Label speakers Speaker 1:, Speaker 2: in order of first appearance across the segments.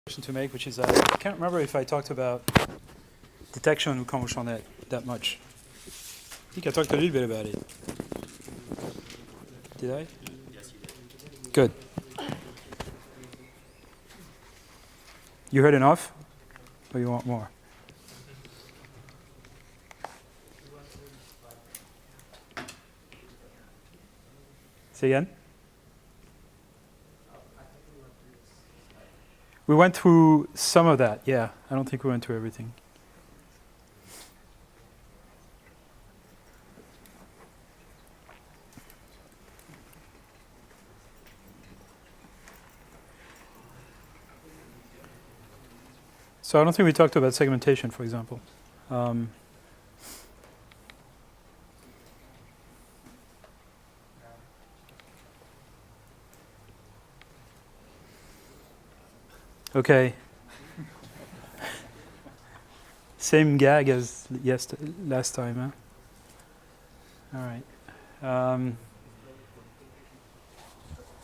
Speaker 1: To make, which is I can't remember if I talked about detection with convolutional net that much. I think I talked a little bit about it. Did I? Yes, you did. Good. You heard enough? Or you want more? Say again? We went through some of that, yeah. I don't think we went through everything. So I don't think we talked about segmentation, for example. Okay. Same gag as last time, huh? All right.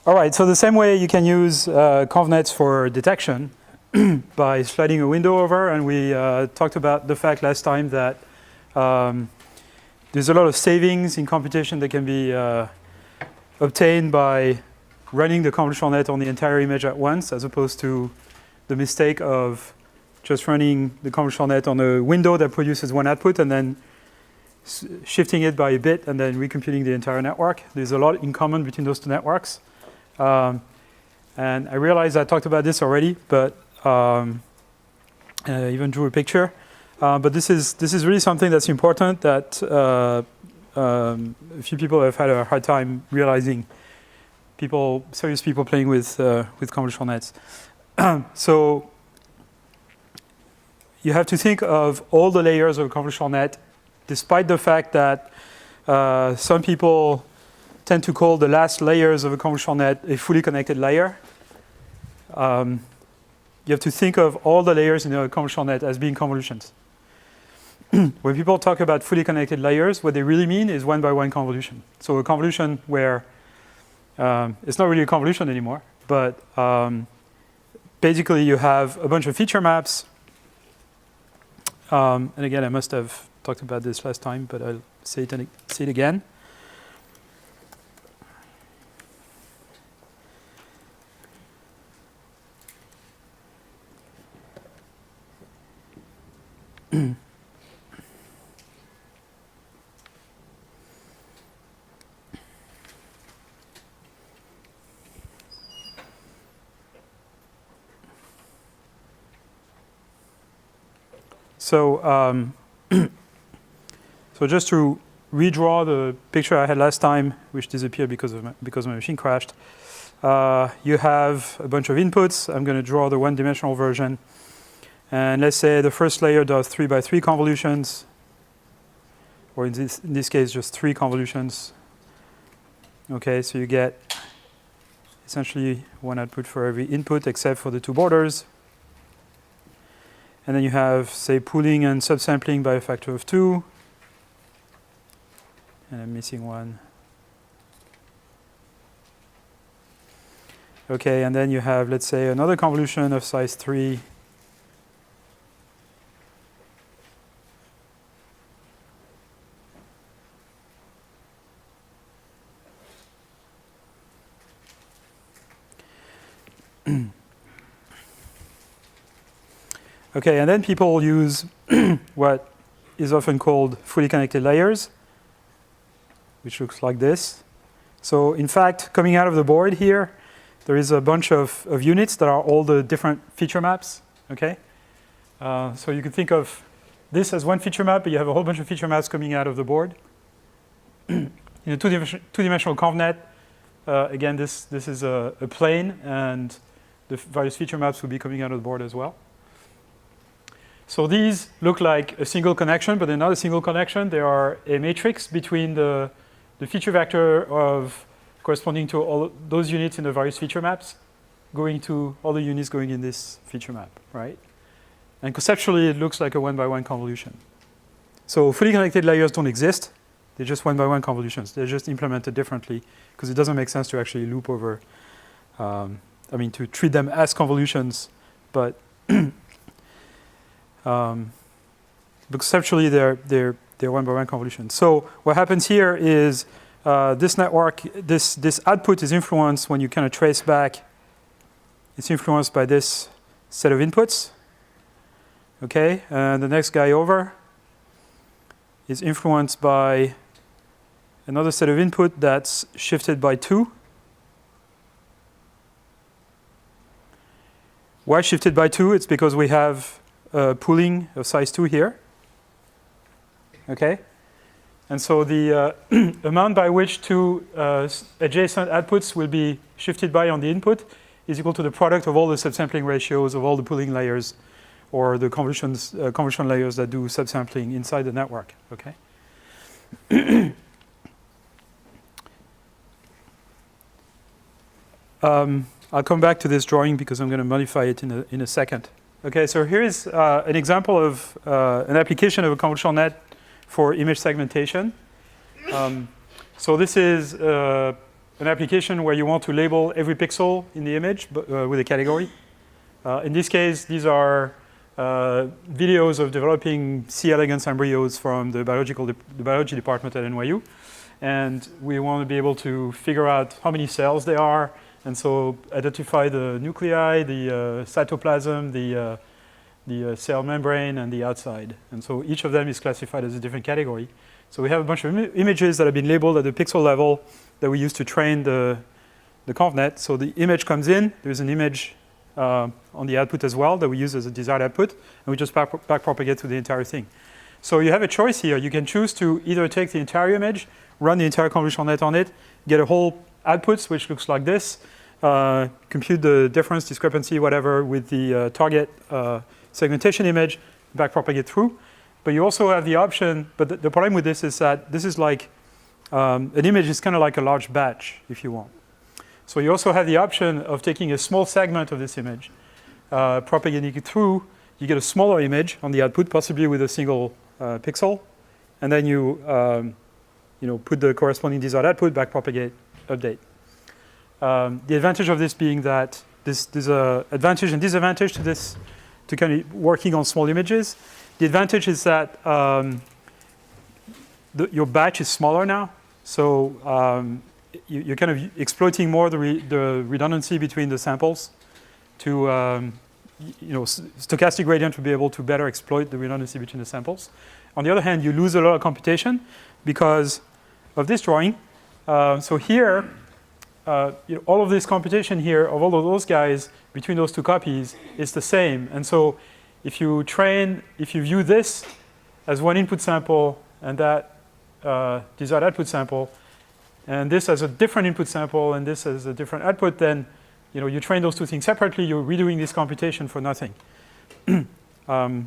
Speaker 1: All right, so the same way you can use convnets for detection by sliding a window over, and we talked about the fact last time that there's a lot of savings in computation that can be obtained by running the convolutional net on the entire image at once, as opposed to the mistake of just running the convolutional net on a window that produces one output and then shifting it by a bit and then recomputing the entire network. There's a lot in common between those two networks. And I realize I talked about this already, but I even drew a picture. But this is really something that's important that a few people have had a hard time realizing. Serious people playing with convolutional nets. So you have to think of all the layers of a convolutional net, despite the fact that some people tend to call the last layers of a convolutional net a fully connected layer. You have to think of all the layers in a convolutional net as being convolutions. When people talk about fully connected layers, what they really mean is one-by-one convolution. So a convolution where it's not really a convolution anymore, but basically you have a bunch of feature maps. And again, I must have talked about this last time, but I'll say it again. So, so just to redraw the picture I had last time, which disappeared because my machine crashed. You have a bunch of inputs. I'm going to draw the one-dimensional version. And let's say the first layer does 3x3 convolutions, or in this case, just 3 convolutions. Okay, so you get essentially one output for every input except for the two borders. And then you have, say, pooling and subsampling by a factor of 2. And I'm missing one. Okay, and then you have, let's say, another convolution of size 3. Okay, and then people use what is often called fully connected layers, which looks like this. So in fact, coming out of the board here, there is a bunch of units that are all the different feature maps, okay? So you can think of this as one feature map, but you have a whole bunch of feature maps coming out of the board. In a two-dimensional convnet, again, this is a plane, and the various feature maps will be coming out of the board as well. So these look like a single connection, but they're not a single connection. They are a matrix between the feature vector of corresponding to all those units in the various feature maps, going to all the units going in this feature map, right? And conceptually, it looks like a one-by-one convolution. So fully connected layers don't exist. They're just one-by-one convolutions. They're just implemented differently because it doesn't make sense to actually loop over, to treat them as convolutions but conceptually they're one-by-one convolutions. So what happens here is this network, this output is influenced when you kind of trace back. It's influenced by this set of inputs. Okay, and the next guy over is influenced by another set of input that's shifted by 2. Why shifted by 2? It's because we have pooling of size 2 here. Okay, and so the amount by which two adjacent outputs will be shifted by on the input is equal to the product of all the subsampling ratios of all the pooling layers or the convolution layers that do subsampling inside the network. Okay. I'll come back to this drawing because I'm going to modify it in a second. Okay, so here is an example of an application of a convolutional net for image segmentation. So this is an application where you want to label every pixel in the image with a category. In this case, these are videos of developing C. elegans embryos from the biology department at NYU. And we want to be able to figure out how many cells there are, and so identify the nuclei, the cytoplasm, the cell membrane, and the outside. And so each of them is classified as a different category. So we have a bunch of images that have been labeled at the pixel level that we use to train the ConvNet. So the image comes in, there's an image on the output as well that we use as a desired output, and we just backpropagate through the entire thing. So you have a choice here. You can choose to either take the entire image, run the entire convolutional net on it, get a whole output which looks like this, compute the difference, discrepancy, whatever, with the target segmentation image, backpropagate through. But you also have the option, but the problem with this is that this is like, an image is kind of like a large batch, if you want. So you also have the option of taking a small segment of this image, propagating it through. You get a smaller image on the output, possibly with a single pixel, and then you put the corresponding desired output, backpropagate, update. The advantage of this being that there's an advantage and disadvantage to this, to kind of working on small images. The advantage is that your batch is smaller now, so you're kind of exploiting more the redundancy between the samples to, stochastic gradient will be able to better exploit the redundancy between the samples. On the other hand, you lose a lot of computation because of this drawing. So here, all of this computation here of all of those guys between those two copies is the same. And so if you view this as one input sample and that desired output sample, and this as a different input sample and this as a different output, then you train those two things separately, you're redoing this computation for nothing.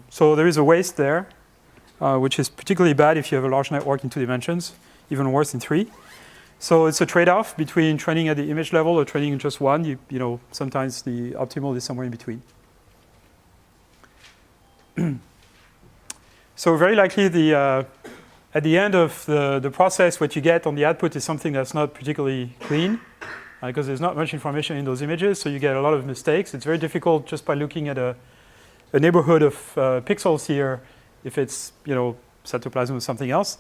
Speaker 1: So there is a waste there, which is particularly bad if you have a large network in 2 dimensions, even worse in 3. So it's a trade-off between training at the image level or training in just one. Sometimes the optimal is somewhere in between. So very likely at the end of the process, what you get on the output is something that's not particularly clean, because there's not much information in those images, so you get a lot of mistakes. It's very difficult just by looking at a neighborhood of pixels here, if it's cytoplasm or something else.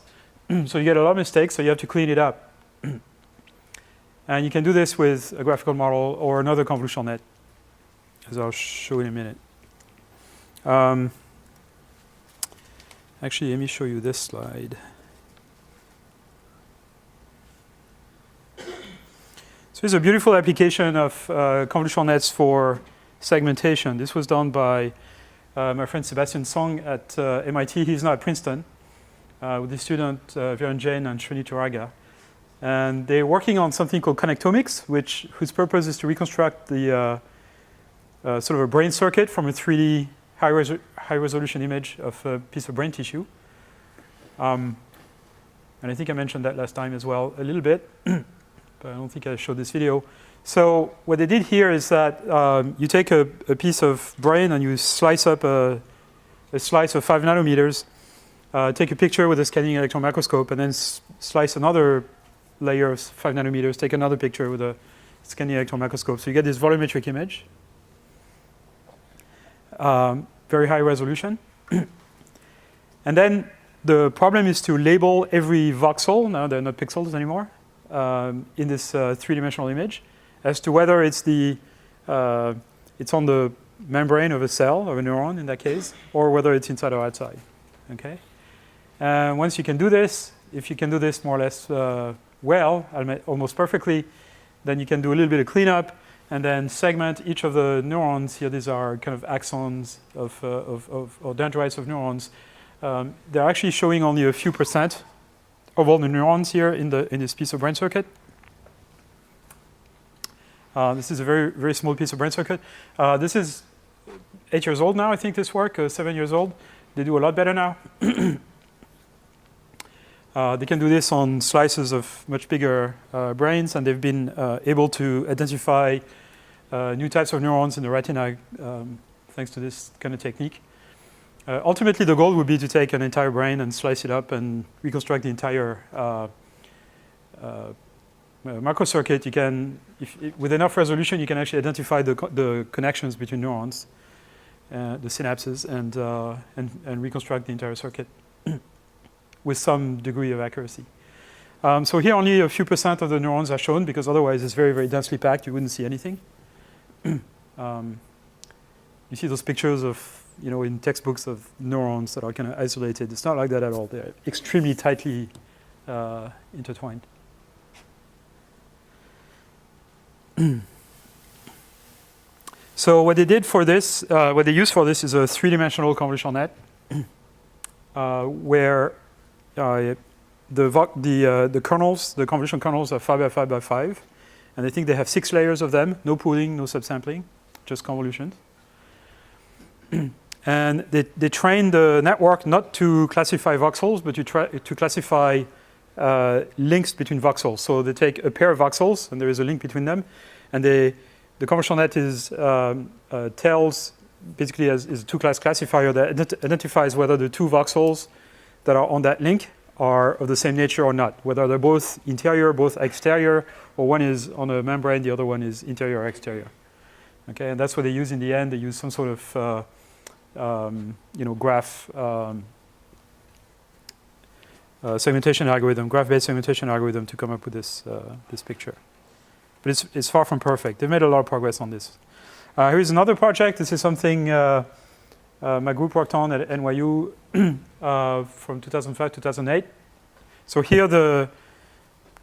Speaker 1: So you get a lot of mistakes, so you have to clean it up. And you can do this with a graphical model or another convolutional net, as I'll show in a minute. Actually, let me show you this slide. So here's a beautiful application of convolutional nets for segmentation. This was done by my friend Sebastian Song at MIT. He's now at Princeton with his student Viren Jain and Srini Turaga. And they're working on something called connectomics, whose purpose is to reconstruct the sort of a brain circuit from a 3D high-resolution image of a piece of brain tissue. And I think I mentioned that last time as well a little bit, but I don't think I showed this video. So what they did here is that you take a piece of brain and you slice up a slice of 5 nanometers, take a picture with a scanning electron microscope, and then slice another layer of 5 nanometers, take another picture with a scanning electron microscope. So you get this volumetric image. very high resolution. And then the problem is to label every voxel, now they're not pixels anymore, in this three-dimensional image, as to whether it's it's on the membrane of a cell, of a neuron in that case, or whether it's inside or outside. Okay? And once you can do this, if you can do this more or less well, almost perfectly, then you can do a little bit of cleanup and then segment each of the neurons. Here, these are kind of axons or dendrites of neurons. They're actually showing only a few % of all the neurons here in this piece of brain circuit. This is a very, very small piece of brain circuit. This is 8 years old now, I think this work, 7 years old. They do a lot better now. They can do this on slices of much bigger brains, and they've been able to identify new types of neurons in the retina thanks to this kind of technique. Ultimately, the goal would be to take an entire brain and slice it up and reconstruct the entire microcircuit. You can, with enough resolution, you can actually identify the connections between neurons, the synapses, and reconstruct the entire circuit with some degree of accuracy. So here, only a few % of the neurons are shown because otherwise it's very, very densely packed. You wouldn't see anything. You see those pictures of, in textbooks of neurons that are kind of isolated. It's not like that at all. They're extremely tightly intertwined. So what they did for this, what they used for this is a three-dimensional convolutional net, where the kernels, the convolution kernels, are 5 by 5 by 5, and I think they have 6 layers of them. No pooling, no subsampling, just convolutions. And they train the network not to classify voxels, but to classify links between voxels. So they take a pair of voxels, and there is a link between them, and the convolutional net tells, basically is a two-class classifier that identifies whether the two voxels that are on that link are of the same nature or not, whether they're both interior, both exterior, or one is on a membrane, the other one is interior or exterior. Okay, and that's what they use in the end. They use some sort of graph segmentation algorithm, graph-based segmentation algorithm to come up with this picture. But it's far from perfect. They've made a lot of progress on this. Here's another project. This is something my group worked on at NYU from 2005 to 2008. So here the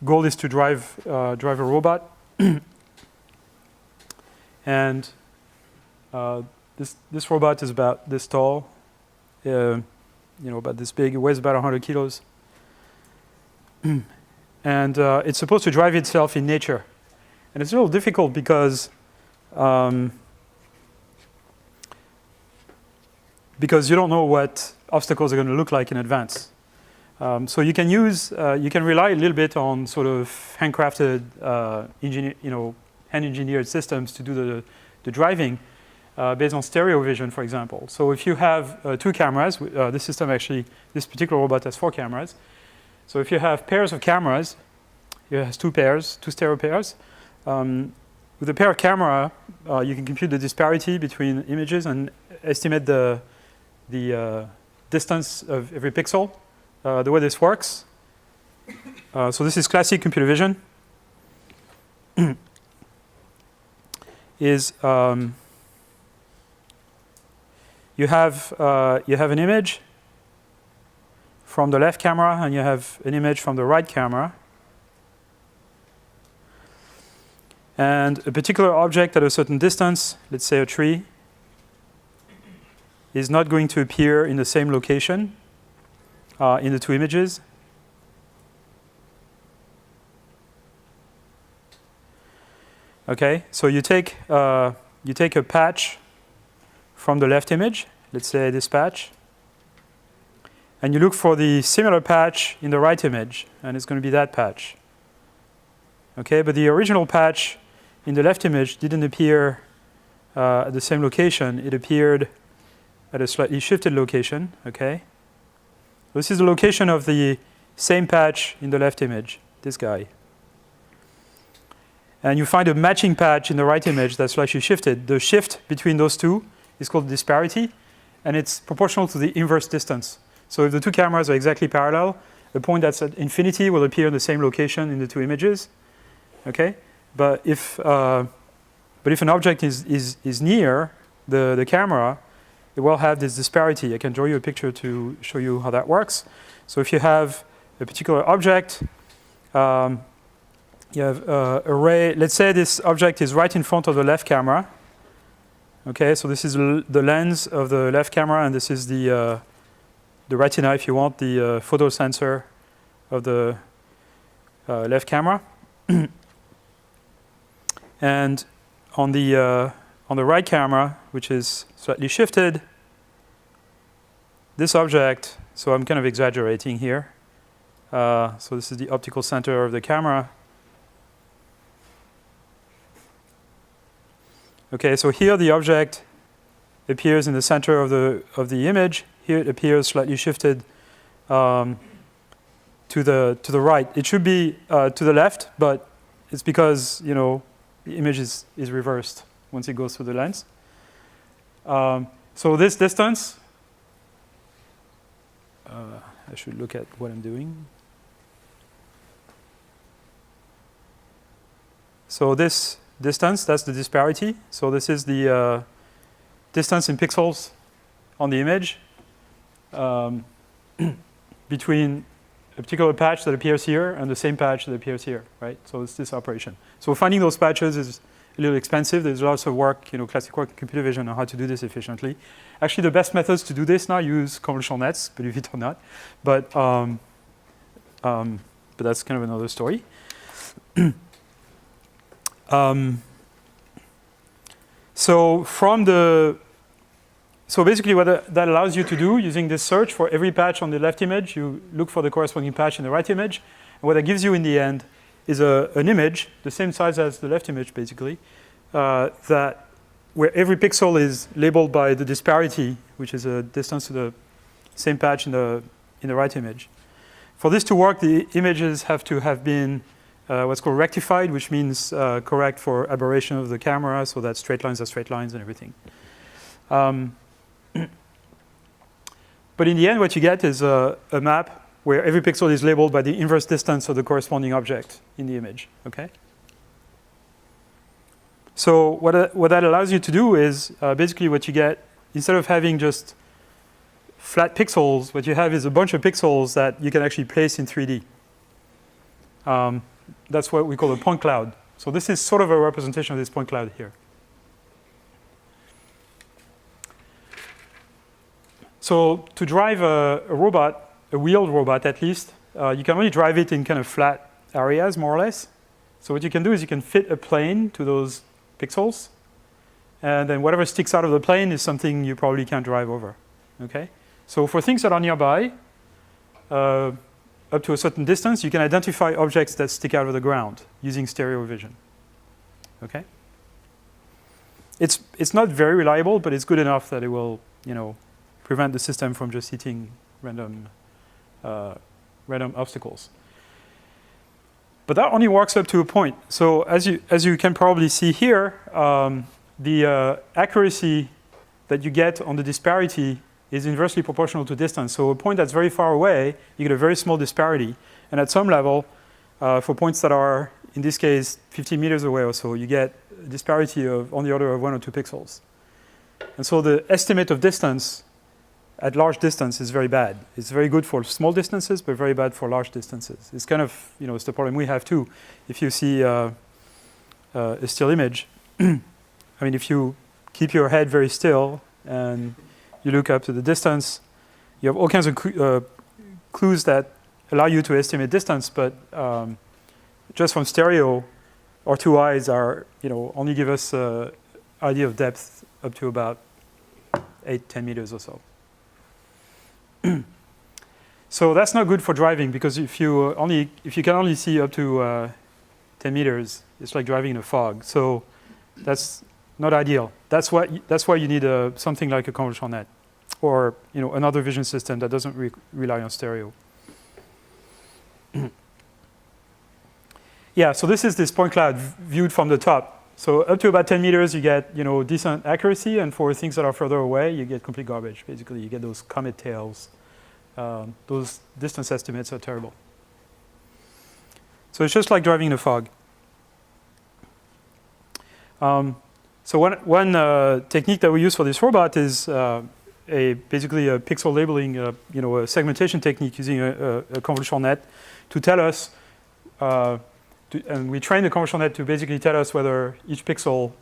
Speaker 1: goal is to drive a robot, and this robot is about this tall, about this big. It weighs about 100 kilos, and it's supposed to drive itself in nature. And it's a little difficult because you don't know what obstacles are going to look like in advance. So you can rely a little bit on sort of handcrafted, hand-engineered systems to do the driving based on stereo vision, for example. So if you have 2 cameras, this particular robot has 4 cameras. So if you have pairs of cameras, it has 2 stereo pairs. With a pair of camera, you can compute the disparity between images and estimate the distance of every pixel. The way this works, so this is classic computer vision, is you have an image from the left camera and you have an image from the right camera. And a particular object at a certain distance, let's say a tree, is not going to appear in the same location in the 2 images. Okay, so you take a patch from the left image, let's say this patch, and you look for the similar patch in the right image, and it's going to be that patch. Okay, but the original patch in the left image didn't appear at the same location. It appeared at a slightly shifted location. Okay, this is the location of the same patch in the left image, this guy. And you find a matching patch in the right image that's slightly shifted. The shift between those two is called disparity, and it's proportional to the inverse distance. So if the two cameras are exactly parallel, a point that's at infinity will appear in the same location in the two images. Okay, but if an object is near the camera, it will have this disparity. I can draw you a picture to show you how that works. So if you have a particular object, you have a ray. Let's say this object is right in front of the left camera. Okay, so this is the lens of the left camera, and this is the retina, if you want, the photo sensor of the left camera. And on the right camera, which is slightly shifted, this object, so I'm kind of exaggerating here. So this is the optical center of the camera. Okay, so here the object appears in the center of the image. Here it appears slightly shifted to the right. It should be to the left, but it's because the image is reversed once it goes through the lens. So this distance, I should look at what I'm doing. So this distance, that's the disparity. So this is the distance in pixels on the image between a particular patch that appears here and the same patch that appears here, right? So it's this operation. So finding those patches is a little expensive. There's lots of work, classic work in computer vision on how to do this efficiently. Actually, the best methods to do this now use convolutional nets, believe it or not. But that's kind of another story. So basically what that allows you to do using this search, for every patch on the left image, you look for the corresponding patch in the right image. And what that gives you in the end is an image, the same size as the left image basically, that where every pixel is labeled by the disparity, which is a distance to the same patch in the right image. For this to work, the images have to have been what's called rectified, which means correct for aberration of the camera, so that straight lines are straight lines and everything. But in the end, what you get is a map where every pixel is labeled by the inverse distance of the corresponding object in the image. Okay. So what that allows you to do is basically what you get, instead of having just flat pixels, what you have is a bunch of pixels that you can actually place in 3D. That's what we call a point cloud. So this is sort of a representation of this point cloud here. So to drive a robot, a wheeled robot at least, you can only drive it in kind of flat areas, more or less. So what you can do is you can fit a plane to those pixels, and then whatever sticks out of the plane is something you probably can't drive over. Okay? So for things that are nearby, up to a certain distance, you can identify objects that stick out of the ground using stereo vision. Okay? It's not very reliable, but it's good enough that it will, prevent the system from just hitting random obstacles. But that only works up to a point. So as you can probably see here, the accuracy that you get on the disparity is inversely proportional to distance. So a point that's very far away, you get a very small disparity. And at some level, for points that are, in this case, 15 meters away or so, you get a disparity of on the order of 1 or 2 pixels. And so the estimate of distance at large distance is very bad. It's very good for small distances, but very bad for large distances. It's kind of, it's the problem we have too. If you see a still image, I mean, if you keep your head very still and you look up to the distance, you have all kinds of clues that allow you to estimate distance, but just from stereo, our two eyes are, only give us an idea of depth up to about 8-10 meters or so. So that's not good for driving, because if you can only see up to 10 meters, it's like driving in a fog. So that's not ideal. That's why you need something like a convolutional net, or another vision system that doesn't rely on stereo. Yeah. So this is this point cloud viewed from the top. So up to about 10 meters, you get decent accuracy, and for things that are further away, you get complete garbage. Basically, you get those comet tails. Those distance estimates are terrible. So it's just like driving in a fog. So one technique that we use for this robot is basically a pixel labeling, a segmentation technique using a convolutional net to tell us, and we train the convolutional net to basically tell us whether each pixel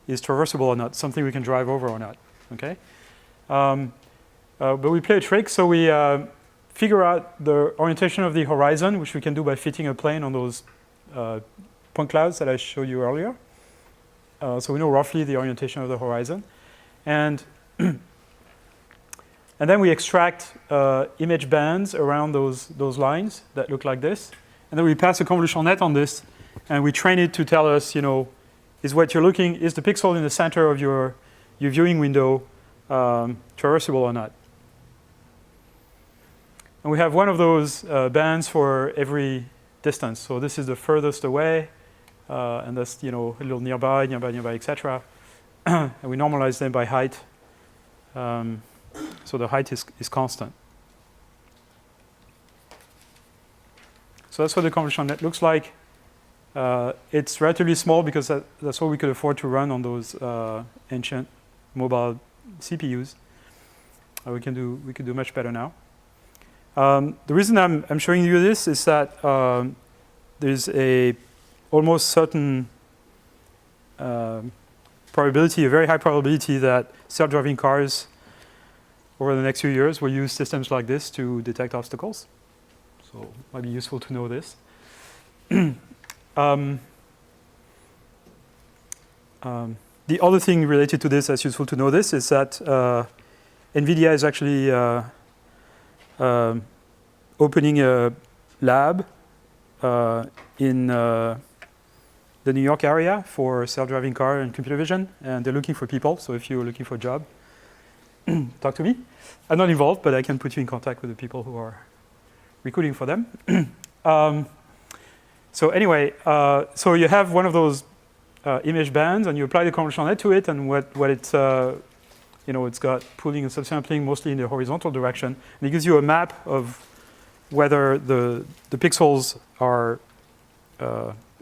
Speaker 1: is traversable or not, something we can drive over or not. Okay. But we play a trick, so we figure out the orientation of the horizon, which we can do by fitting a plane on those point clouds that I showed you earlier. So we know roughly the orientation of the horizon. And then we extract image bands around those lines that look like this. And then we pass a convolutional net on this, and we train it to tell us, is the pixel in the center of your viewing window traversable or not? And we have one of those bands for every distance. So this is the furthest away, and that's a little nearby, etc. And we normalize them by height. So the height is constant. So that's what the convolutional net looks like. It's relatively small because that's what we could afford to run on those ancient mobile CPUs. We could do much better now. The reason I'm showing you this is that there's a almost certain probability, a very high probability that self-driving cars over the next few years will use systems like this to detect obstacles. So it might be useful to know this. The other thing related to this that's useful to know this is that NVIDIA is actually opening a lab in the New York area for self-driving car and computer vision, and they're looking for people. So if you're looking for a job, talk to me. I'm not involved, but I can put you in contact with the people who are recruiting for them. So anyway, so you have one of those image bands, and you apply the convolutional net to it, and what it's it's got pooling and subsampling mostly in the horizontal direction, and it gives you a map of whether the pixels are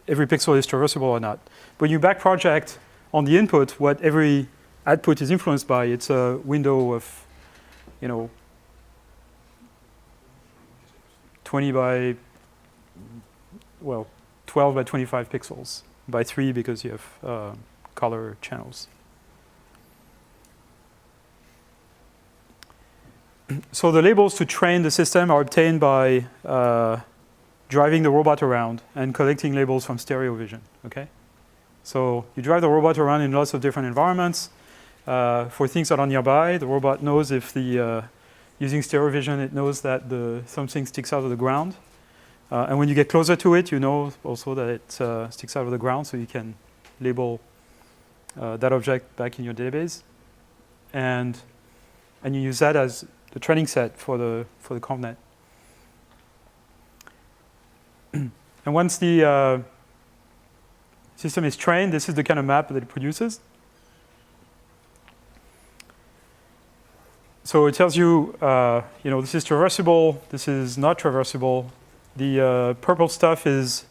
Speaker 1: every pixel is traversable or not. When you back project on the input, what every output is influenced by, it's a window of 20 by 12 by 25 pixels by 3 because you have color channels. So the labels to train the system are obtained by driving the robot around and collecting labels from stereo vision. Okay, so you drive the robot around in lots of different environments. For things that are nearby, the robot knows if using stereo vision, it knows that something sticks out of the ground. And when you get closer to it, you know also that it sticks out of the ground, so you can label that object back in your database, and you use that as the training set for the ConvNet. And once the system is trained, this is the kind of map that it produces. So it tells you, this is traversable, this is not traversable. The purple stuff is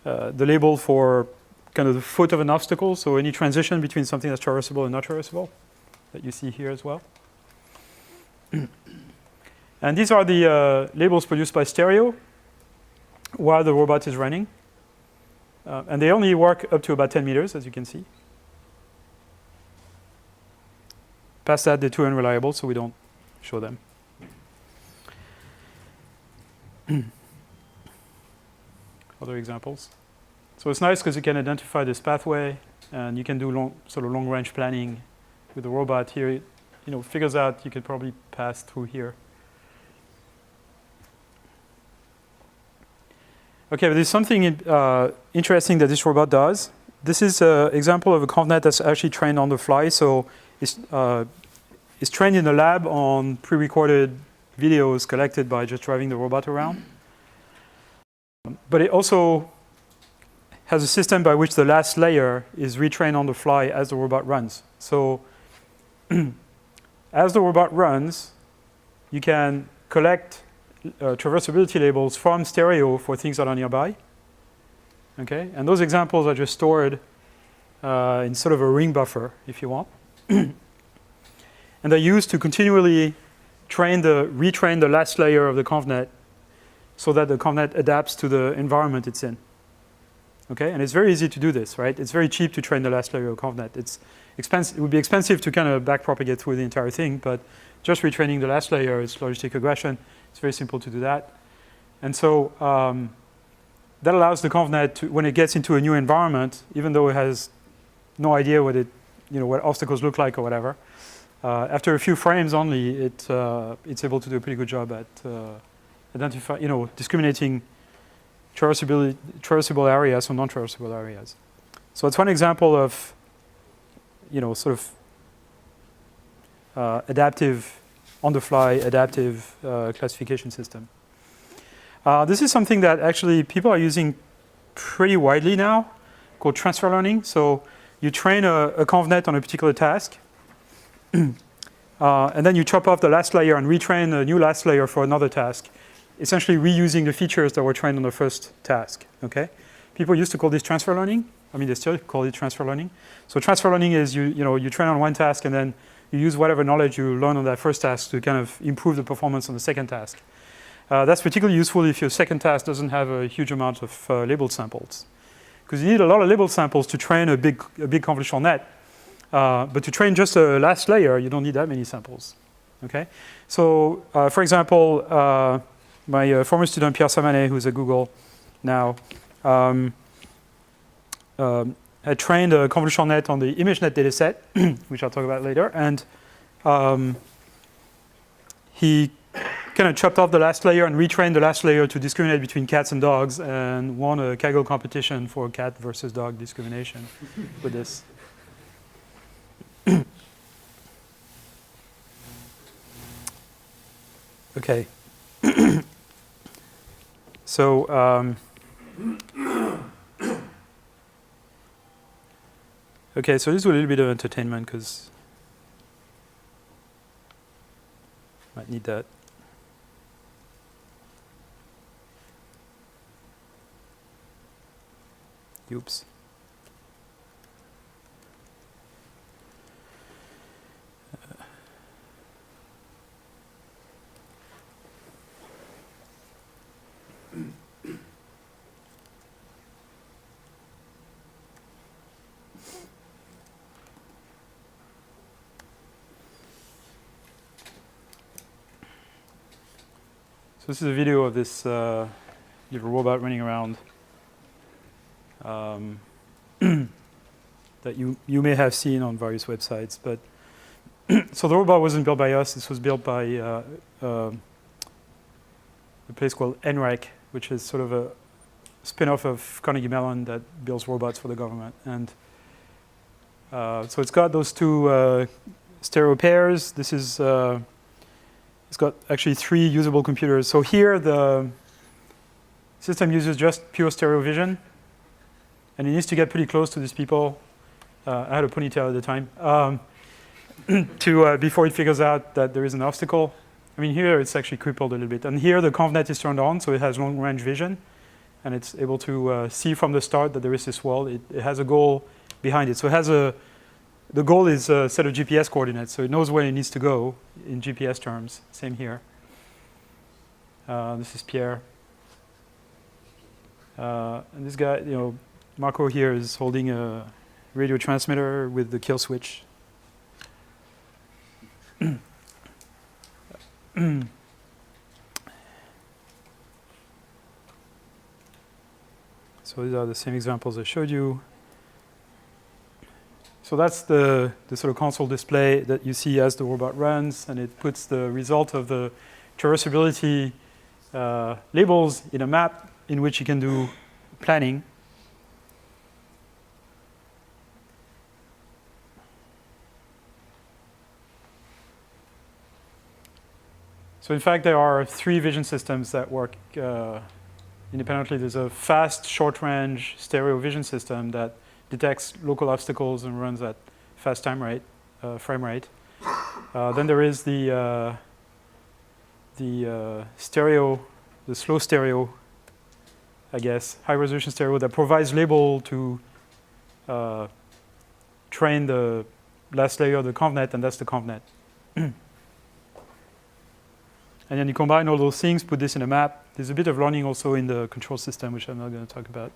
Speaker 1: the label for kind of the foot of an obstacle, so any transition between something that's traversable and not traversable that you see here as well. And these are the labels produced by stereo while the robot is running. And they only work up to about 10 meters, as you can see. Past that, they're too unreliable, so we don't show them. Other examples. So it's nice because you can identify this pathway, and you can do long-range planning with the robot here. It figures out you could probably pass through here. Okay, but there's something interesting that this robot does. This is an example of a ConvNet that's actually trained on the fly. So it's trained in a lab on pre-recorded videos collected by just driving the robot around. But it also has a system by which the last layer is retrained on the fly as the robot runs. So as the robot runs, you can collect traversability labels from stereo for things that are nearby. Okay, and those examples are just stored in sort of a ring buffer, if you want. And they're used to continually retrain the last layer of the convnet so that the convnet adapts to the environment it's in. Okay, and it's very easy to do this, right? It's very cheap to train the last layer of convnet. It would be expensive to kind of backpropagate through the entire thing, but just retraining the last layer is logistic regression. It's very simple to do that. And so that allows the convnet to, when it gets into a new environment, even though it has no idea what what obstacles look like or whatever, after a few frames only, it's able to do a pretty good job at discriminating traversable areas from non-traversable areas. So it's one example of, sort of adaptive, on-the-fly adaptive classification system. This is something that actually people are using pretty widely now, called transfer learning. So you train a convnet on a particular task, and then you chop off the last layer and retrain a new last layer for another task, essentially reusing the features that were trained on the first task. Okay, people used to call this transfer learning. I mean, they still call it transfer learning. So transfer learning is you train on one task and then you use whatever knowledge you learn on that first task to kind of improve the performance on the second task. That's particularly useful if your second task doesn't have a huge amount of labeled samples, because you need a lot of labeled samples to train a big convolutional net. But to train just a last layer, you don't need that many samples. Okay, so for example, my former student Pierre Samanet, who's at Google now, had trained a convolutional net on the ImageNet dataset, which I'll talk about later, and he kind of chopped off the last layer and retrained the last layer to discriminate between cats and dogs, and won a Kaggle competition for cat versus dog discrimination with this. Okay. So, okay, so this is a little bit of entertainment because might need that. Oops. So this is a video of this little robot running around that you may have seen on various websites. But so the robot wasn't built by us. This was built by a place called NREC, which is sort of a spin-off of Carnegie Mellon that builds robots for the government. And so it's got those two stereo pairs. This is it's got actually 3 usable computers. So here the system uses just pure stereo vision, and it needs to get pretty close to these people. I had a ponytail at the time before it figures out that there is an obstacle. I mean, here it's actually crippled a little bit, and here the convnet is turned on, so it has long-range vision, and it's able to see from the start that there is this wall. It has a goal behind it, so it has the goal is a set of GPS coordinates, so it knows where it needs to go in GPS terms. Same here. This is Pierre. And this guy, Marco here is holding a radio transmitter with the kill switch. So these are the same examples I showed you. So that's the sort of console display that you see as the robot runs, and it puts the result of the traversability labels in a map in which you can do planning. So in fact, there are 3 vision systems that work independently. There's a fast, short-range stereo vision system that detects local obstacles and runs at fast frame rate. Then there is the stereo, the slow stereo, I guess, high-resolution stereo that provides label to train the last layer of the convnet, and that's the convnet. And then you combine all those things, put this in a map. There's a bit of learning also in the control system, which I'm not going to talk about.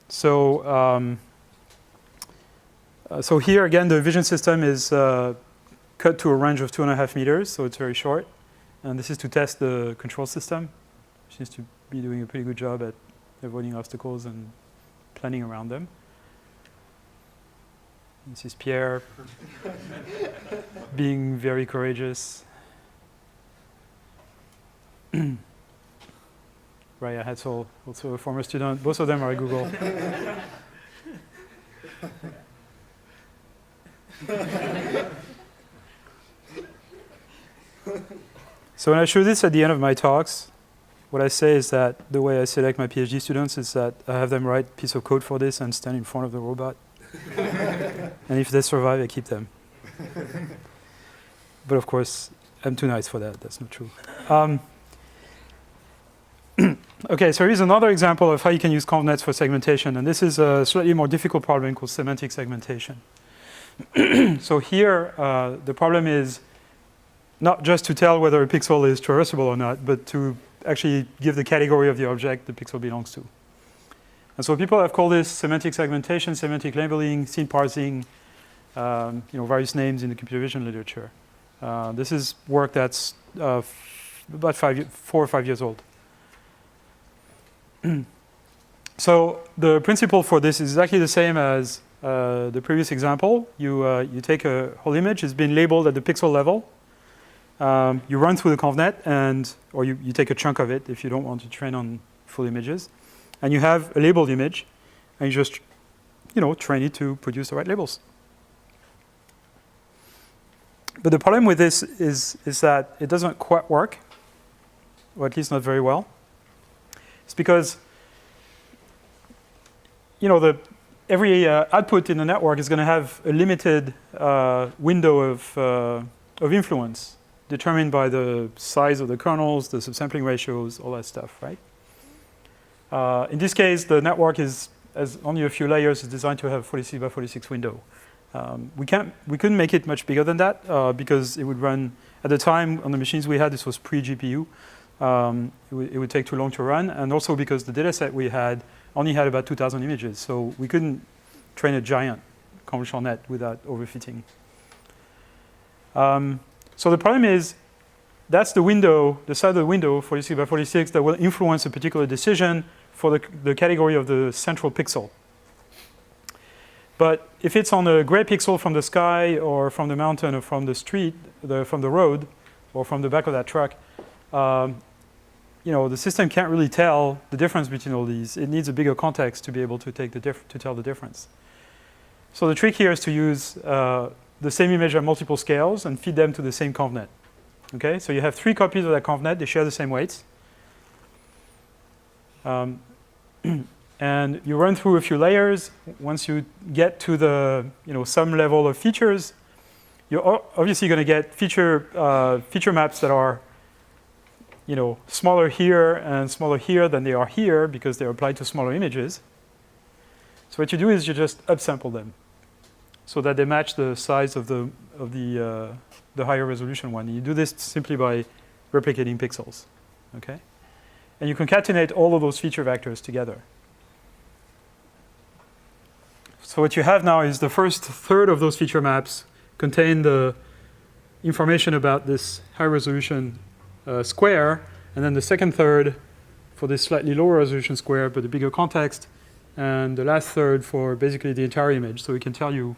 Speaker 1: So here again, the vision system is cut to a range of 2.5 meters, so it's very short. And this is to test the control system, which seems to be doing a pretty good job at avoiding obstacles and planning around them. This is Pierre being very courageous. Right, I had also a former student. Both of them are at Google. So when I show this at the end of my talks, what I say is that the way I select my PhD students is that I have them write a piece of code for this and stand in front of the robot. And if they survive, I keep them. But of course, I'm too nice for that. That's not true. Okay, so here's another example of how you can use convnets for segmentation. And this is a slightly more difficult problem called semantic segmentation. So here, the problem is not just to tell whether a pixel is traversable or not, but to actually give the category of the object the pixel belongs to. And so people have called this semantic segmentation, semantic labeling, scene parsing, various names in the computer vision literature. This is work that's about 4 or 5 years old. So the principle for this is exactly the same as the previous example. You take a whole image, it's been labeled at the pixel level. You run through the convnet, or you take a chunk of it if you don't want to train on full images. And you have a labeled image, and you just, train it to produce the right labels. But the problem with this is that it doesn't quite work, or at least not very well. It's because, every output in the network is going to have a limited window of influence, determined by the size of the kernels, the subsampling ratios, all that stuff, right? In this case, the network has only a few layers. It's designed to have a 46 by 46 window. We couldn't make it much bigger than that because it would run, at the time on the machines we had, this was pre-GPU. It would take too long to run, and also because the data set we had only had about 2,000 images, so we couldn't train a giant convolutional net without overfitting. So the problem is, that's the window, the side of the window, 46 by 46, that will influence a particular decision for the category of the central pixel. But if it's on a gray pixel from the sky, or from the mountain, or from the street, from the road, or from the back of that truck, the system can't really tell the difference between all these. It needs a bigger context to be able to tell the difference. So the trick here is to use the same image at multiple scales and feed them to the same convnet. Okay, so you have 3 copies of that convnet. They share the same weights. And you run through a few layers. Once you get to the some level of features, you're obviously going to get feature maps that are smaller here and smaller here than they are here because they're applied to smaller images. So what you do is you just upsample them so that they match the size of the higher resolution one. And you do this simply by replicating pixels, okay? And you concatenate all of those feature vectors together. So what you have now is the first third of those feature maps contain the information about this high resolution square, and then the second third for this slightly lower resolution square but a bigger context, and the last third for basically the entire image, so we can tell you,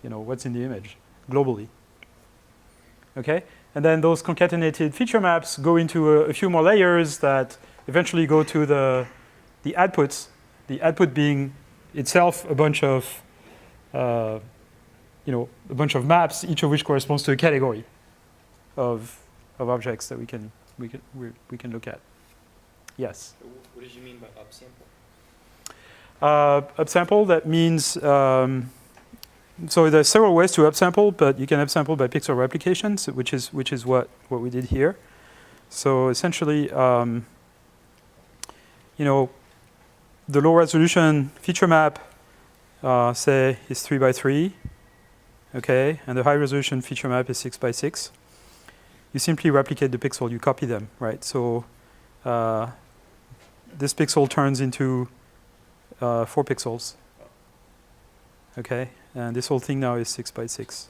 Speaker 1: what's in the image globally. Okay, and then those concatenated feature maps go into a few more layers that eventually go to the outputs. The output being itself a bunch of maps, each of which corresponds to a category of objects that we can we can look at. Yes.
Speaker 2: What did you mean by upsample?
Speaker 1: Upsample, that means, so there's several ways to upsample, but you can upsample by pixel replications, which is what we did here. So essentially, the low resolution feature map, say, is 3 by 3, okay, and the high resolution feature map is 6 by 6. You simply replicate the pixel, you copy them, right? So this pixel turns into 4 pixels, okay, and this whole thing now is 6 by 6.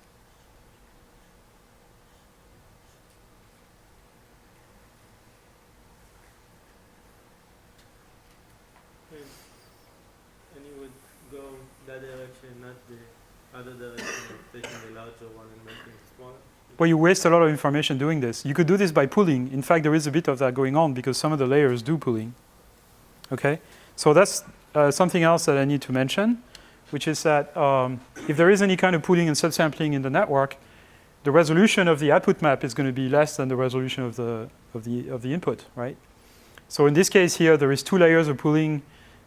Speaker 3: And you would go that direction, not the other direction of taking the larger one and making it smaller?
Speaker 1: Well, you waste a lot of information doing this. You could do this by pooling. In fact, there is a bit of that going on because some of the layers do pooling. Okay, so that's something else that I need to mention, which is that if there is any kind of pooling and subsampling in the network, the resolution of the output map is going to be less than the resolution of the input, right? So in this case here, there is 2 layers of pooling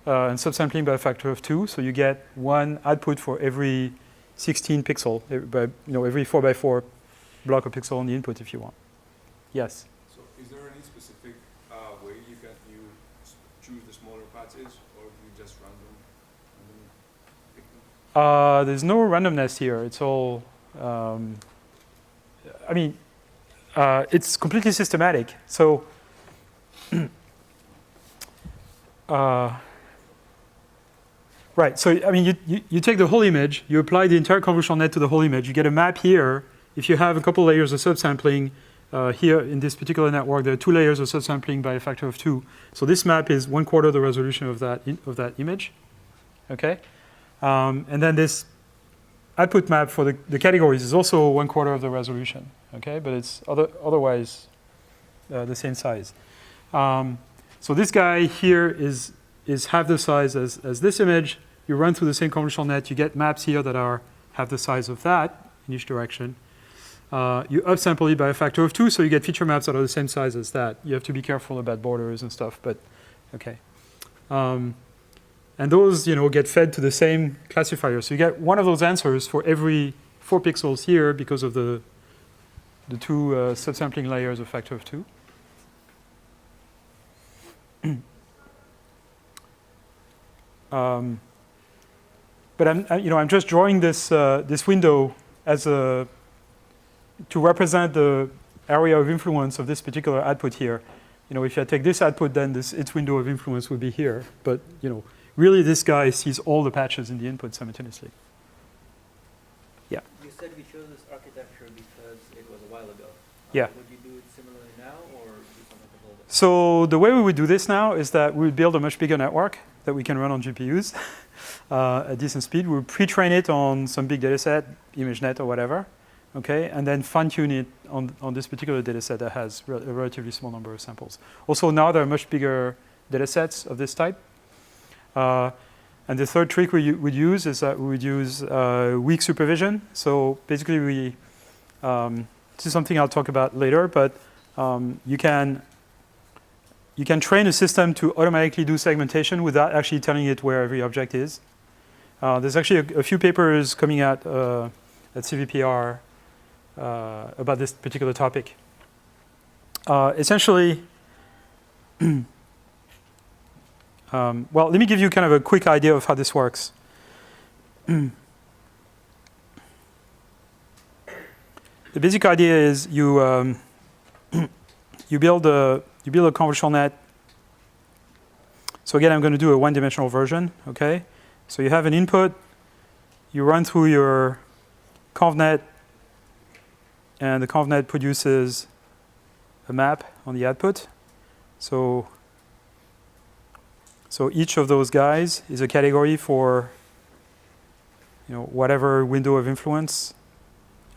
Speaker 1: and subsampling by a factor of 2. So you get 1 output for every 16 pixel, every 4 by 4 block of pixel on the input if you want. Yes?
Speaker 4: So is there any specific way you choose the smaller patches, or do you just randomly pick them?
Speaker 1: There's no randomness here. It's all, it's completely systematic. So, right, so you take the whole image, you apply the entire convolutional net to the whole image, you get a map here. If you have a couple layers of subsampling, here in this particular network, there are 2 layers of subsampling by a factor of 2. So this map is 1/4 the resolution of that image, okay? And then this output map for the categories is also 1/4 of the resolution, okay? But it's otherwise the same size. So this guy here is half the size as this image. You run through the same convolutional net, you get maps here that are half the size of that in each direction. You upsample it by a factor of 2, so you get feature maps that are the same size as that. You have to be careful about borders and stuff, but okay. And those, get fed to the same classifier. So you get one of those answers for every 4 pixels here because of the 2 subsampling layers of factor of 2. But I'm just drawing this window as to represent the area of influence of this particular output here. If I take this output, then its window of influence would be here. But really, this guy sees all the patches in the input simultaneously. Yeah.
Speaker 2: You said we chose this architecture because it was a while ago.
Speaker 1: Yeah.
Speaker 2: Would you do it similarly now, or do something a little different?
Speaker 1: So the way we would do this now is that we would build a much bigger network that we can run on GPUs at decent speed. We would pre-train it on some big data set, ImageNet or whatever, okay, and then fine-tune it on this particular data set that has a relatively small number of samples. Also, now there are much bigger data sets of this type. And the third trick we would use is that we would use weak supervision. So basically, this is something I'll talk about later, but you can train a system to automatically do segmentation without actually telling it where every object is. There's actually a few papers coming out at CVPR about this particular topic. Essentially, well, let me give you kind of a quick idea of how this works. The basic idea is you build a convolutional net. So again, I'm going to do a one-dimensional version. Okay, so you have an input. You run through your convnet, and the convnet produces a map on the output. So each of those guys is a category for whatever window of influence,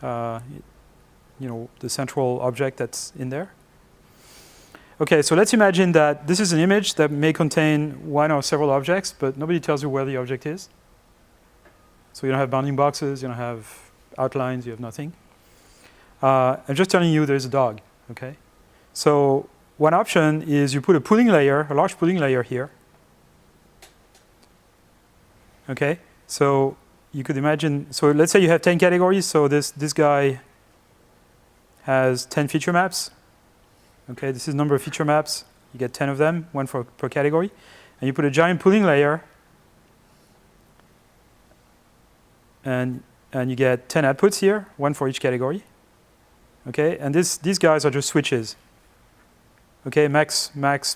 Speaker 1: the central object that's in there. Okay, so let's imagine that this is an image that may contain one or several objects, but nobody tells you where the object is. So you don't have bounding boxes, you don't have outlines, you have nothing. I'm just telling you there's a dog, okay? So one option is you put a pooling layer, a large pooling layer here. Okay, so you could imagine, so let's say you have 10 categories, so this guy has 10 feature maps. Okay, this is number of feature maps. You get 10 of them, one per category. And you put a giant pooling layer, and you get 10 outputs here, one for each category. Okay, and these guys are just switches. Okay, max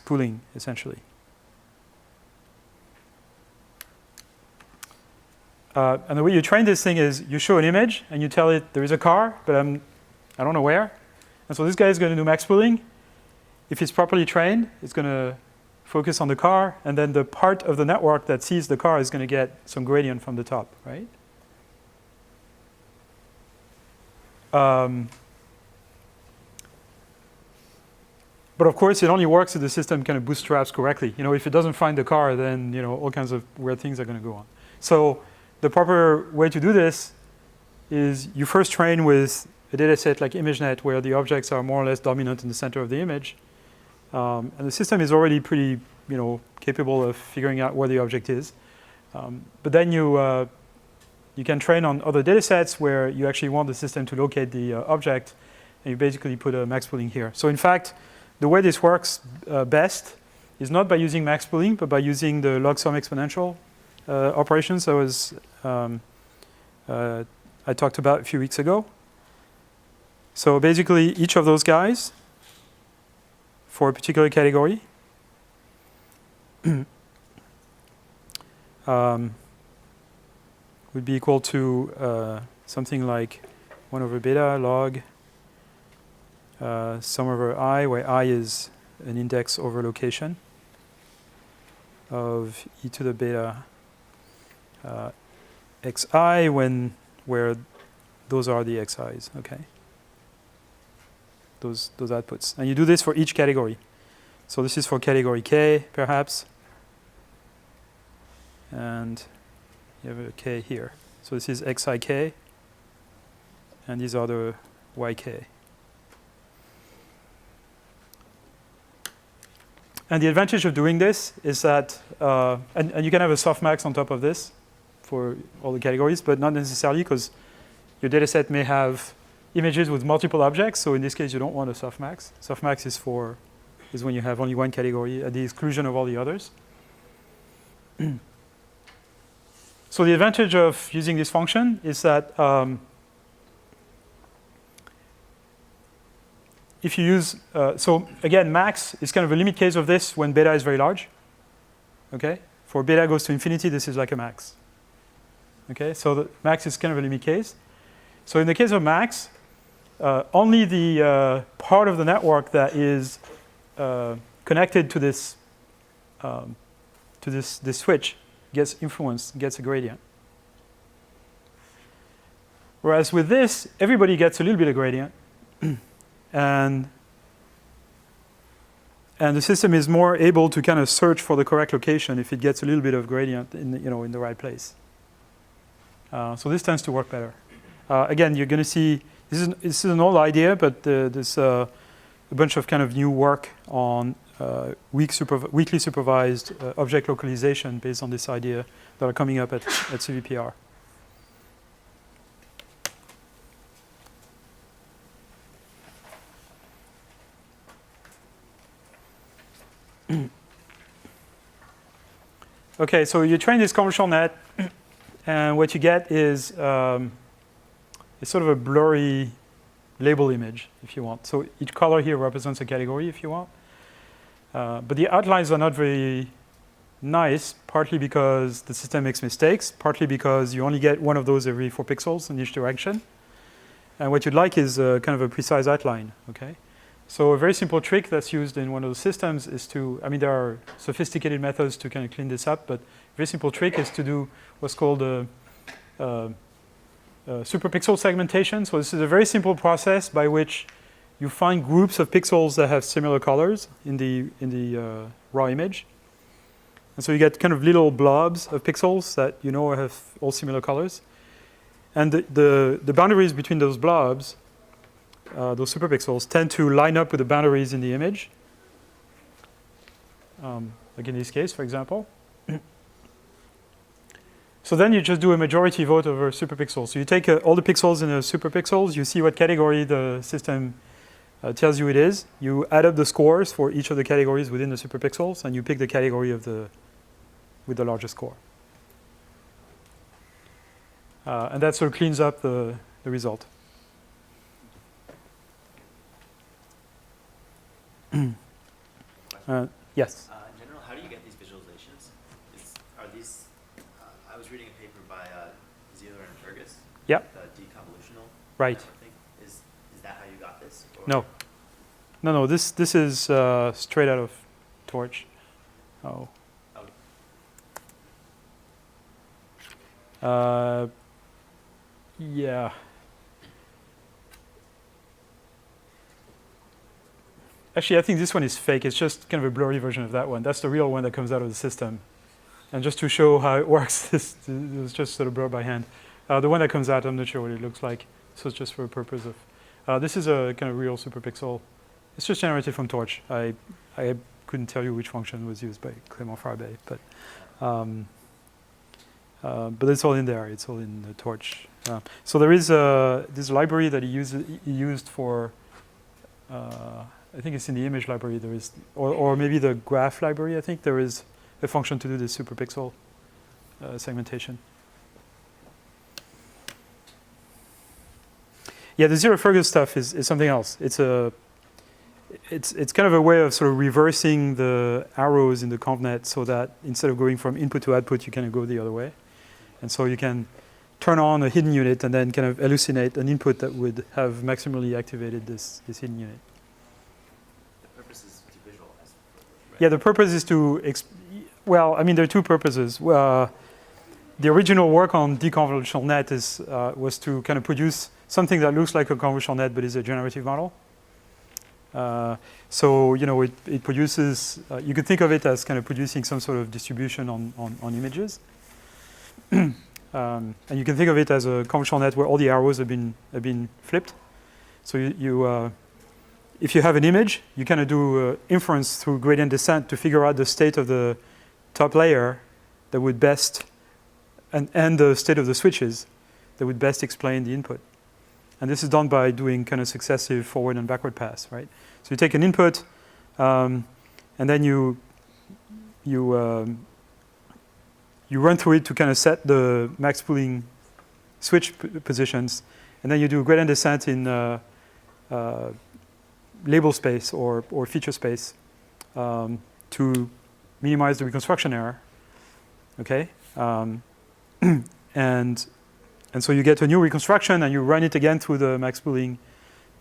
Speaker 1: pooling, essentially. And the way you train this thing is you show an image, and you tell it there is a car, but I don't know where. And so this guy is going to do max pooling. If it's properly trained, it's going to focus on the car, and then the part of the network that sees the car is going to get some gradient from the top, right? But of course, it only works if the system kind of bootstraps correctly. You know, if it doesn't find the car, then all kinds of weird things are going to go on. So the proper way to do this is you first train with a data set like ImageNet, where the objects are more or less dominant in the center of the image. And the system is already pretty, capable of figuring out where the object is. But then you can train on other data sets where you actually want the system to locate the object, and you basically put a max pooling here. So in fact, the way this works best is not by using max pooling, but by using the log sum exponential operations I talked about a few weeks ago. So basically, each of those guys for a particular category would be equal to something like 1 over beta log sum over I, where I is an index over location of e to the beta xi where those are the xi's, okay? Those outputs. And you do this for each category. So this is for category K, perhaps. And you have a K here. So this is xik, and these are the yk. And the advantage of doing this is that, and you can have a softmax on top of this for all the categories, but not necessarily, because your data set may have images with multiple objects. So in this case, you don't want a softmax. Softmax is when you have only one category at the exclusion of all the others. So the advantage of using this function is that if you use, so again, max is kind of a limit case of this when beta is very large. Okay, for beta goes to infinity, this is like a max. Okay, so the max is kind of a limit case. So in the case of max, only the part of the network that is connected to this switch gets influenced, gets a gradient. Whereas with this, everybody gets a little bit of gradient, and the system is more able to kind of search for the correct location if it gets a little bit of gradient in the right place. So this tends to work better. Again, you're going to see this is an old idea, but there's a bunch of kind of new work on weakly supervised object localization based on this idea that are coming up at CVPR. Okay, so you train this convolutional net, and what you get is sort of a blurry label image, if you want. So each color here represents a category, if you want. But the outlines are not very nice, partly because the system makes mistakes, partly because you only get one of those every 4 pixels in each direction. And what you'd like is kind of a precise outline, okay? So a very simple trick that's used in one of those systems is to, there are sophisticated methods to kind of clean this up, but a very simple trick is to do what's called a superpixel segmentation. So this is a very simple process by which you find groups of pixels that have similar colors in the raw image. And so you get kind of little blobs of pixels that have all similar colors. And the boundaries between those blobs, those superpixels, tend to line up with the boundaries in the image. like in this case, for example. So then you just do a majority vote over superpixels. So you take all the pixels in the superpixels, you see what category the system tells you it is. You add up the scores for each of the categories within the superpixels, and you pick the category with the largest score. And that sort of cleans up the result. Yes?
Speaker 5: In general, how do you get these visualizations? Are these, I was reading a paper by Zeeler and Fergus.
Speaker 1: Yeah.
Speaker 5: The deconvolutional.
Speaker 1: Right.
Speaker 5: Thing. Is that how you got this? Or?
Speaker 1: No. No, this is straight out of Torch. Oh. Yeah. Actually, I think this one is fake. It's just kind of a blurry version of that one. That's the real one that comes out of the system. And just to show how it works, this was just sort of blurred by hand. The one that comes out, I'm not sure what it looks like. So it's just for the purpose of... this is a kind of real superpixel. It's just generated from Torch. I couldn't tell you which function was used by Clément-Farabet, but it's all in there. It's all in the Torch. So there is this library that he used for... I think it's in the image library. There is, or maybe the graph library. I think there is a function to do this superpixel segmentation. Yeah, the zero Fergus stuff is something else. It's kind of a way of sort of reversing the arrows in the convnet so that instead of going from input to output, you kind of go the other way. And so you can turn on a hidden unit and then kind of hallucinate an input that would have maximally activated this hidden unit. Yeah, the purpose is to, well, I mean, there are two purposes. The original work on deconvolutional net was to kind of produce something that looks like a convolutional net but is a generative model. So, you know, it produces, you could think of it as kind of producing some sort of distribution on images. And you can think of it as a convolutional net where all the arrows have been flipped. So if you have an image, you kind of do inference through gradient descent to figure out the state of the top layer that would best, and the state of the switches that would best explain the input. And this is done by doing kind of successive forward and backward pass, right? So you take an input, and then you run through it to kind of set the max pooling switch positions, and then you do gradient descent in label space or feature space to minimize the reconstruction error. Okay, and so you get a new reconstruction and you run it again through the max pooling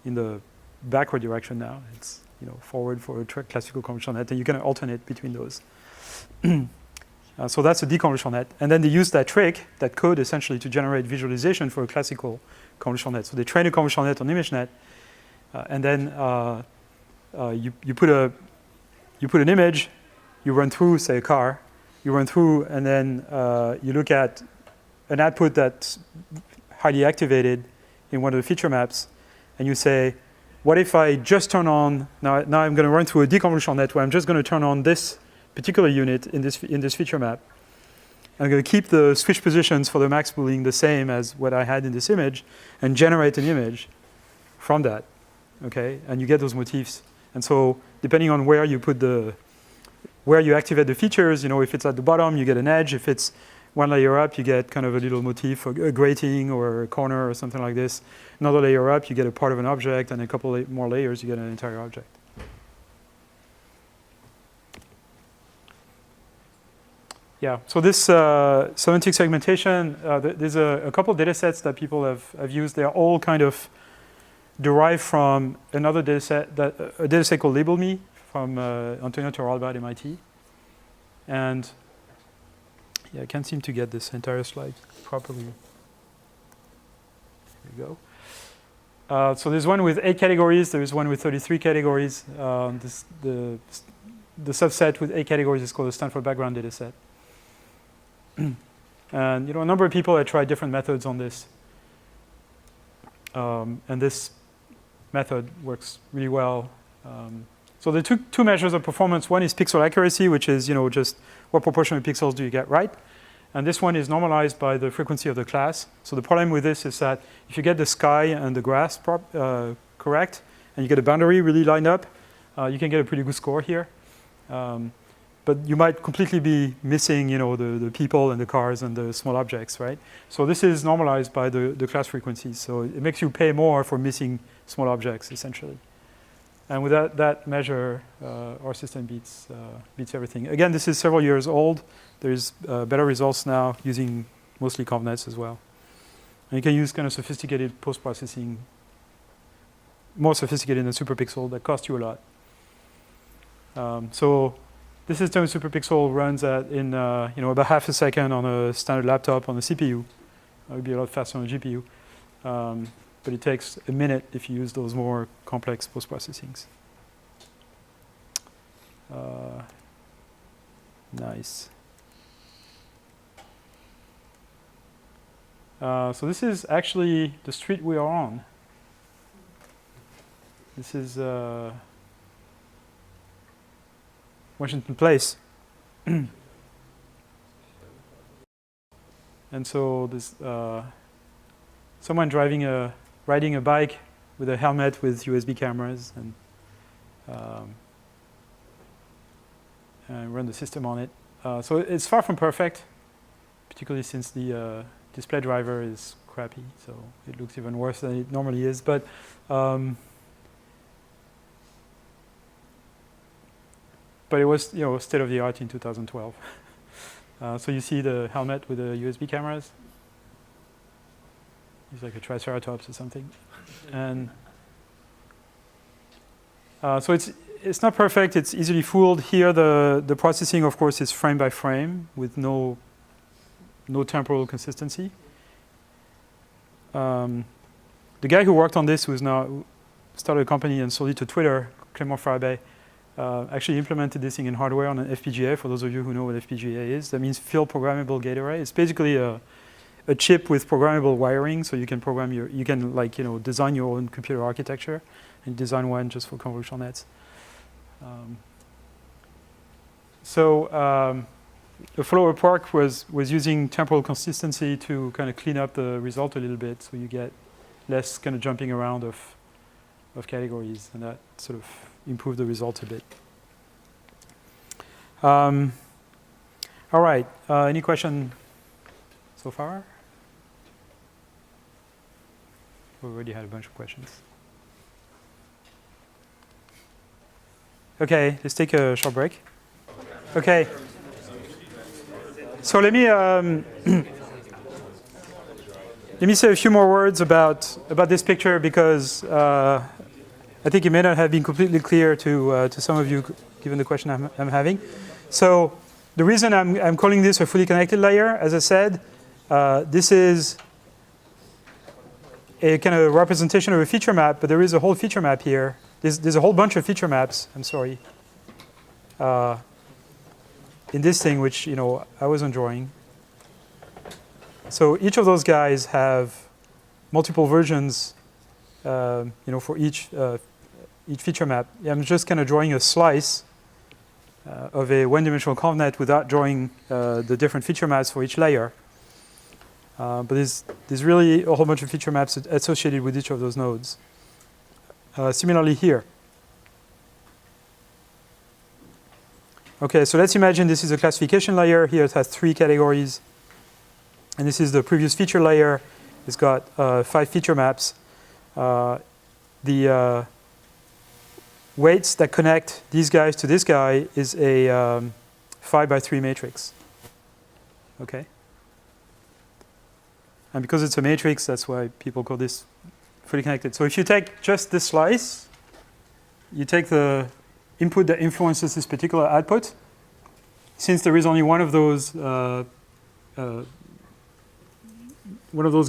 Speaker 1: in the backward direction now. It's forward for a classical convolutional net, and you can alternate between those. So that's a deconvolutional net, and then they use that trick, that code essentially to generate visualization for a classical convolutional net. So they train a convolutional net on ImageNet. And then you put an image, you run through, say, a car, you run through, and then you look at an output that's highly activated in one of the feature maps, and you say, what if I just turn on, now I'm going to run through a deconvolutional net where I'm just going to turn on this particular unit in this feature map. I'm going to keep the switch positions for the max pooling the same as what I had in this image, and generate an image from that. Okay, and you get those motifs. And so depending on where you put where you activate the features, if it's at the bottom, you get an edge. If it's one layer up, you get kind of a little motif, a grating or a corner or something like this. Another layer up, you get a part of an object, and a couple more layers, you get an entire object. Yeah, so this semantic segmentation, there's a couple data sets that people have used. They're all kind of derived from another data set, a data set called LabelMe from Antonio Torralba at MIT. And yeah, I can't seem to get this entire slide properly. There we go. So there's one with 8 categories. There's one with 33 categories. The subset with 8 categories is called the Stanford background data set. And a number of people have tried different methods on this. And this method works really well. So the two measures of performance, one is pixel accuracy, which is just what proportion of pixels do you get right. And this one is normalized by the frequency of the class. So the problem with this is that if you get the sky and the grass correct, and you get a boundary really lined up, you can get a pretty good score here. But you might completely be missing the people and the cars and the small objects, right? So this is normalized by the class frequencies. So it makes you pay more for missing small objects, essentially. And with that measure, our system beats everything. Again, this is several years old. There's better results now using mostly ConvNets as well. And you can use kind of sophisticated post-processing, more sophisticated than SuperPixel, that cost you a lot. So this system with SuperPixel runs in about half a second on a standard laptop on a CPU. It would be a lot faster on a GPU. But it takes a minute if you use those more complex post-processings. Nice. So this is actually the street we are on. This is Washington Place. And so there's someone riding a bike with a helmet with USB cameras and run the system on it. So it's far from perfect, particularly since the display driver is crappy. So it looks even worse than it normally is. But it was state of the art in 2012. So you see the helmet with the USB cameras. It's like a Triceratops or something. And so it's not perfect. It's easily fooled. Here the processing, of course, is frame by frame with no temporal consistency. The guy who worked on this, who's now started a company and sold it to Twitter, Clément Farabey, actually implemented this thing in hardware on an FPGA. For those of you who know what FPGA is, that means field programmable gate array. It's basically a chip with programmable wiring, so you can design your own computer architecture and design one just for convolutional nets. The follow-up work was using temporal consistency to kind of clean up the result a little bit, so you get less kind of jumping around of categories, and that sort of improved the result a bit. All right, any question so far? We already had a bunch of questions. Okay, let's take a short break. Okay. So let me say a few more words about this picture, because I think it may not have been completely clear to some of you, given the question I'm having. So the reason I'm calling this a fully connected layer, as I said, this is a kind of representation of a feature map, but there is a whole feature map here. There's a whole bunch of feature maps, I'm sorry, in this thing, which I was enjoying. So each of those guys have multiple versions, for each feature map. I'm just kind of drawing a slice of a one-dimensional ConvNet without drawing the different feature maps for each layer. But there's really a whole bunch of feature maps associated with each of those nodes. Similarly here. Okay, so let's imagine this is a classification layer. Here it has 3 categories. And this is the previous feature layer. It's got 5 feature maps. The weights that connect these guys to this guy is a 5 by 3 matrix. Okay? And because it's a matrix, that's why people call this fully connected. So if you take just this slice, you take the input that influences this particular output. Since there is only one of those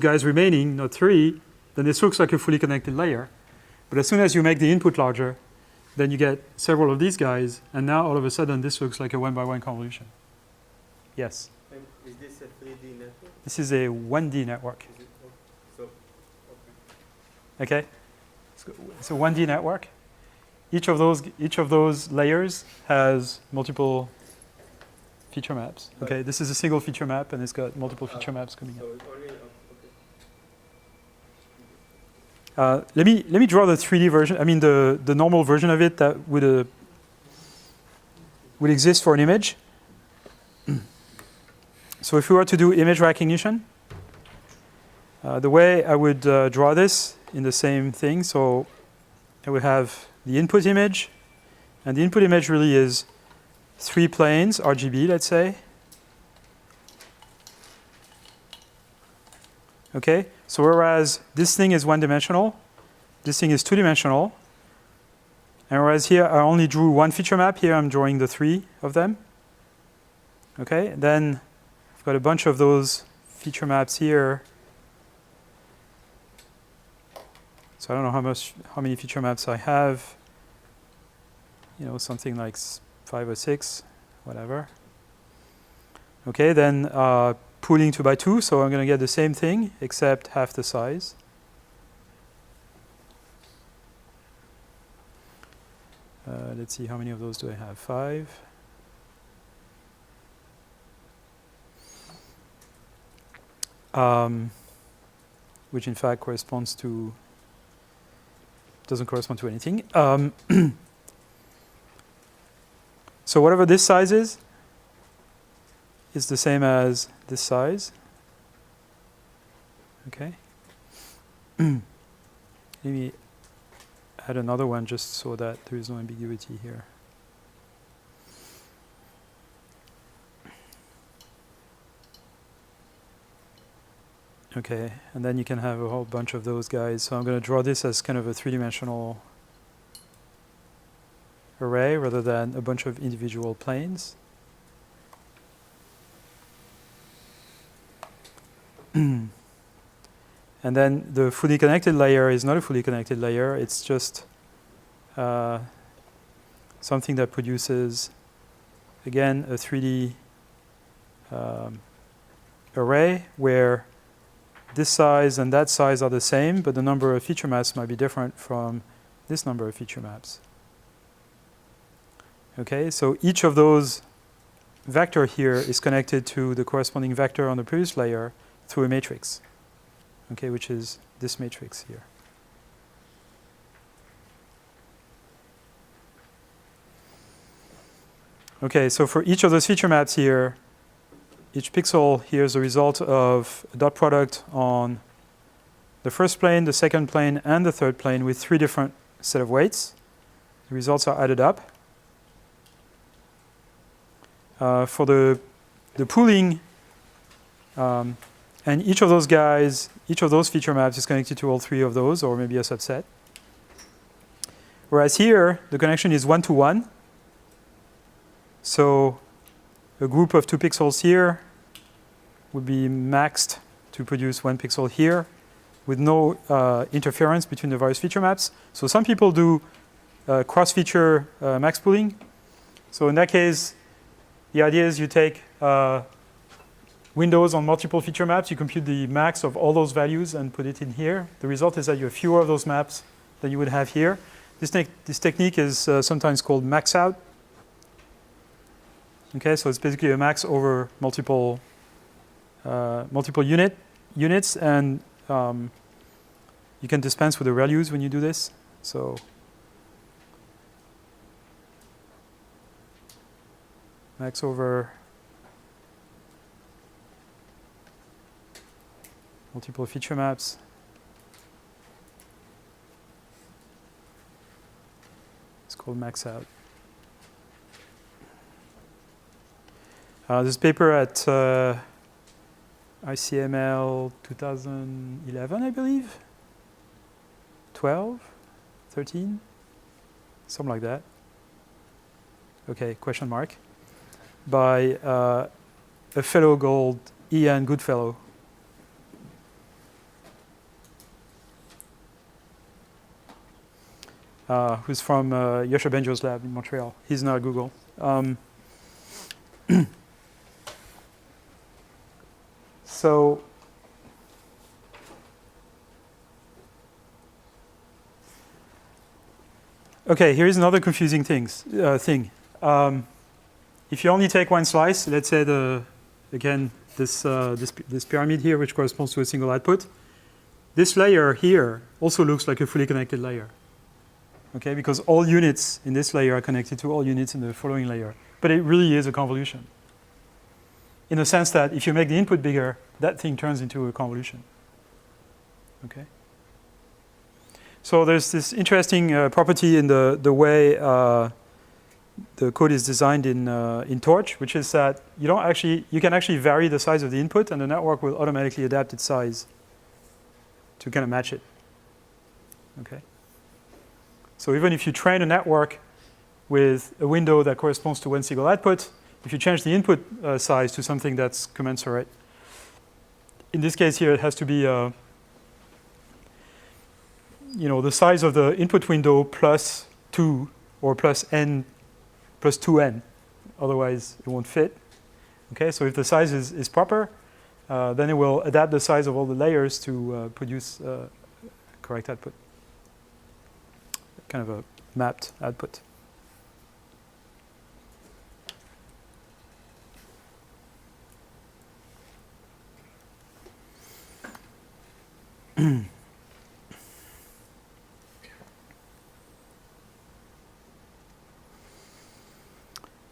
Speaker 1: guys remaining, not 3, then this looks like a fully connected layer. But as soon as you make the input larger, then you get several of these guys, and now all of a sudden this looks like a 1-by-1 convolution. Yes?
Speaker 3: And is this a 3D network?
Speaker 1: This is a 1D network.
Speaker 3: Is it? So,
Speaker 1: Okay? It's a 1D network. each of those layers has multiple feature maps. Okay, this is a single feature map, and it's got multiple feature maps coming up.
Speaker 3: So it's only, okay.
Speaker 1: Let me draw the 3D version. I mean the normal version of it that would exist for an image. So if we were to do image recognition, the way I would draw this in the same thing, so I would have the input image, and the input image really is 3 planes, RGB, let's say. Okay, so whereas this thing is one-dimensional, this thing is two-dimensional, and whereas here I only drew one feature map, here I'm drawing the 3 of them. Okay, then I've got a bunch of those feature maps here. So I don't know how many feature maps I have. You know, something like 5 or 6, whatever. Okay, then pooling 2 by 2, so I'm going to get the same thing except half the size. Let's see, how many of those do I have? 5. Which in fact corresponds to, doesn't correspond to anything. So whatever this size is the same as this size. Okay. Let me add another one just so that there is no ambiguity here. Okay, and then you can have a whole bunch of those guys. So I'm going to draw this as kind of a 3-dimensional array rather than a bunch of individual planes. And then the fully connected layer is not a fully connected layer. It's just something that produces, again, a 3D array where this size and that size are the same, but the number of feature maps might be different from this number of feature maps. Okay, so each of those vector here is connected to the corresponding vector on the previous layer through a matrix, okay, which is this matrix here. Okay, so for each of those feature maps here, each pixel here is a result of a dot product on the first plane, the second plane, and the third plane with 3 different set of weights. The results are added up. For the pooling, and each of those guys, each of those feature maps is connected to all 3 of those, or maybe a subset. Whereas here, the connection is 1-to-1. So a group of 2 pixels here would be maxed to produce 1 pixel here with no interference between the various feature maps. So some people do cross-feature max pooling. So in that case, the idea is you take windows on multiple feature maps, you compute the max of all those values and put it in here. The result is that you have fewer of those maps than you would have here. This technique is sometimes called max out. Okay, so it's basically a max over multiple units, and you can dispense with the values when you do this. So max over multiple feature maps. It's called max out. This paper at ICML 2011, I believe. 12, 13, something like that. Okay, question mark. By a fellow called Ian Goodfellow. Who's from Yosha Benjo's lab in Montreal. He's now at Google. So Okay, here is another confusing thing. If you only take one slice, let's say this pyramid here, which corresponds to a single output, this layer here also looks like a fully connected layer. Okay, because all units in this layer are connected to all units in the following layer. But it really is a convolution, in the sense that if you make the input bigger, that thing turns into a convolution. Okay. So there's this interesting property in the way the code is designed in Torch, which is that you can actually vary the size of the input, and the network will automatically adapt its size to kind of match it. Okay. So even if you train a network with a window that corresponds to one single output, if you change the input size to something that's commensurate, in this case here it has to be the size of the input window plus 2 or plus n plus 2n. Otherwise, it won't fit. Okay, so if the size is proper, then it will adapt the size of all the layers to produce correct output. Kind of a mapped output.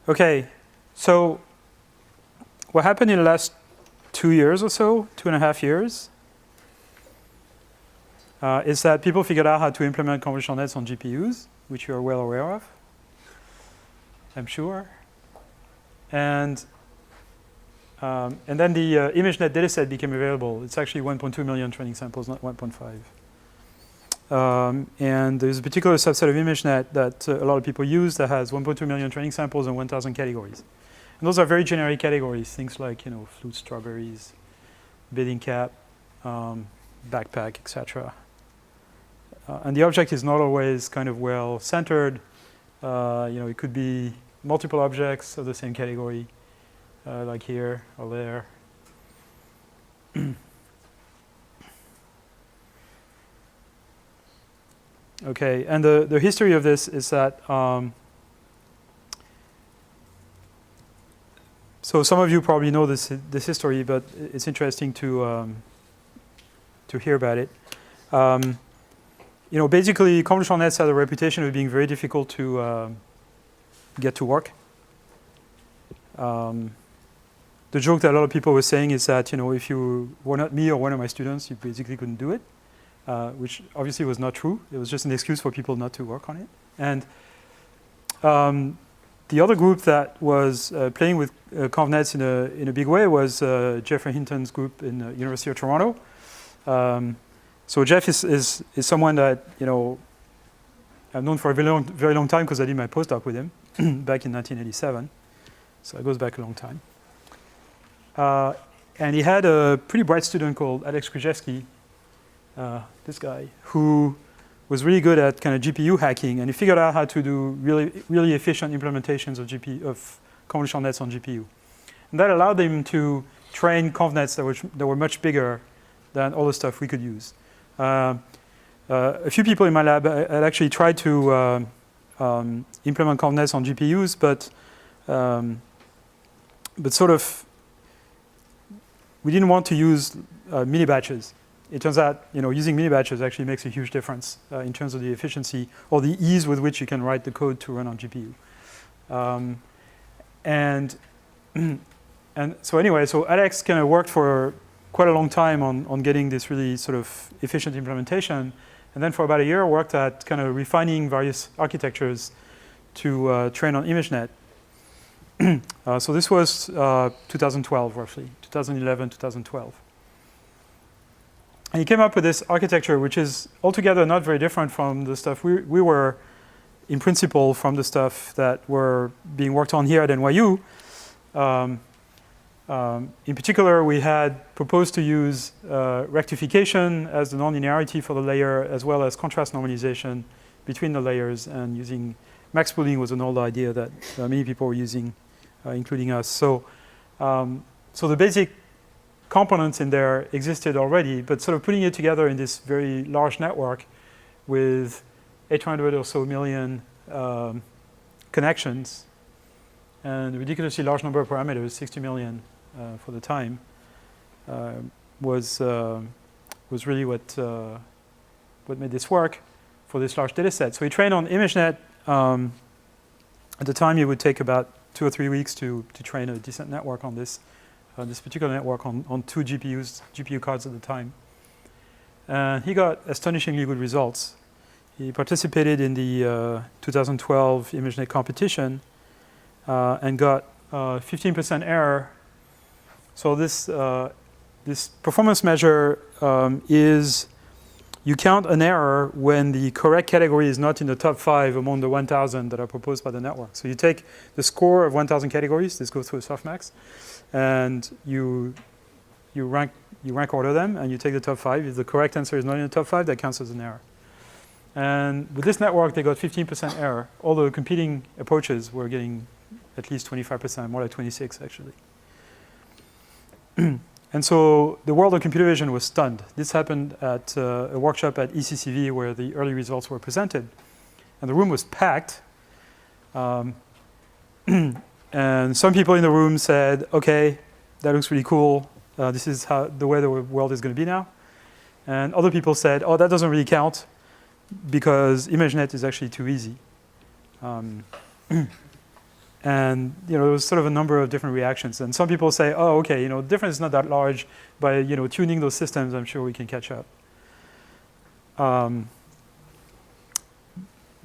Speaker 1: Okay, so what happened in the last 2 years or so, 2.5 years, is that people figured out how to implement convolutional nets on GPUs, which you are well aware of, I'm sure. And then the ImageNet dataset became available. It's actually 1.2 million training samples, not 1.5. And there's a particular subset of ImageNet that a lot of people use that has 1.2 million training samples and 1,000 categories. And those are very generic categories, things like flute strawberries, bedding cap, backpack, etc. And the object is not always kind of well centered. It could be multiple objects of the same category, like here or there. Okay, and the history of this is that, so some of you probably know this history, but it's interesting to hear about it. Basically, convolutional nets have a reputation of being very difficult to get to work. The joke that a lot of people were saying is that, if you were not me or one of my students, you basically couldn't do it. Which obviously was not true. It was just an excuse for people not to work on it. And the other group that was playing with convnets in a big way was Jeffrey Hinton's group in the University of Toronto. So Jeff is someone that I've known for a very long time because I did my postdoc with him back in 1987. So it goes back a long time. And he had a pretty bright student called Alex Krzyzewski, this guy, who was really good at kind of GPU hacking, and he figured out how to do really efficient implementations of convolutional nets on GPU. And that allowed them to train convnets that were much bigger than all the stuff we could use. A few people in my lab had actually tried to implement convnets on GPUs, but sort of we didn't want to use mini batches. It turns out, using mini batches actually makes a huge difference in terms of the efficiency or the ease with which you can write the code to run on GPU. And so anyway, so Alex kind of worked for quite a long time on getting this really sort of efficient implementation, and then for about a year worked at kind of refining various architectures to train on ImageNet. So this was 2012 roughly, 2011, 2012. And he came up with this architecture, which is altogether not very different from the stuff we were, in principle, from the stuff that were being worked on here at NYU. In particular, we had proposed to use rectification as the nonlinearity for the layer, as well as contrast normalization between the layers, and using max pooling was an old idea that many people were using, including us. So the basic components in there existed already, but sort of putting it together in this very large network with 800 or so million connections, and a ridiculously large number of parameters, 60 million for the time, was really what made this work for this large data set. So we trained on ImageNet. At the time, it would take about 2 or 3 weeks to train a decent network on this particular network on 2 GPU cards at the time. And he got astonishingly good results. He participated in the 2012 ImageNet competition and got 15% error. So this performance measure is you count an error when the correct category is not in the top 5 among the 1,000 that are proposed by the network. So you take the score of 1,000 categories. This goes through a softmax, and you rank order them, and you take the top 5. If the correct answer is not in the top 5, that counts as an error. And with this network, they got 15% error. All the competing approaches were getting at least 25%, more like 26 actually. And so the world of computer vision was stunned. This happened at a workshop at ECCV where the early results were presented. And the room was packed. And some people in the room said, okay, that looks really cool. This is the way the world is going to be now. And other people said, oh, that doesn't really count because ImageNet is actually too easy. And there was sort of a number of different reactions. And some people say, oh, okay, the difference is not that large. By tuning those systems, I'm sure we can catch up. But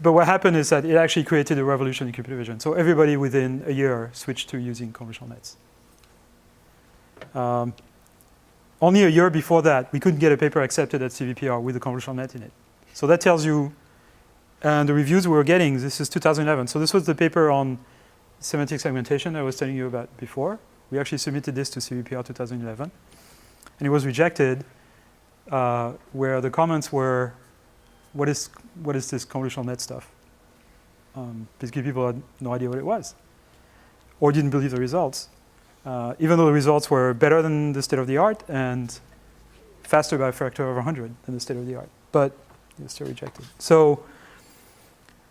Speaker 1: what happened is that it actually created a revolution in computer vision. So everybody within a year switched to using convolutional nets. Only a year before that, we couldn't get a paper accepted at CVPR with a convolutional net in it. So that tells you, and the reviews we were getting, this is 2011. So this was the paper on semantic segmentation I was telling you about before. We actually submitted this to CVPR 2011. And it was rejected where the comments were, what is this convolutional net stuff? Basically, people had no idea what it was or didn't believe the results. Even though the results were better than the state of the art and faster by a factor of 100 than the state of the art. But it was still rejected. So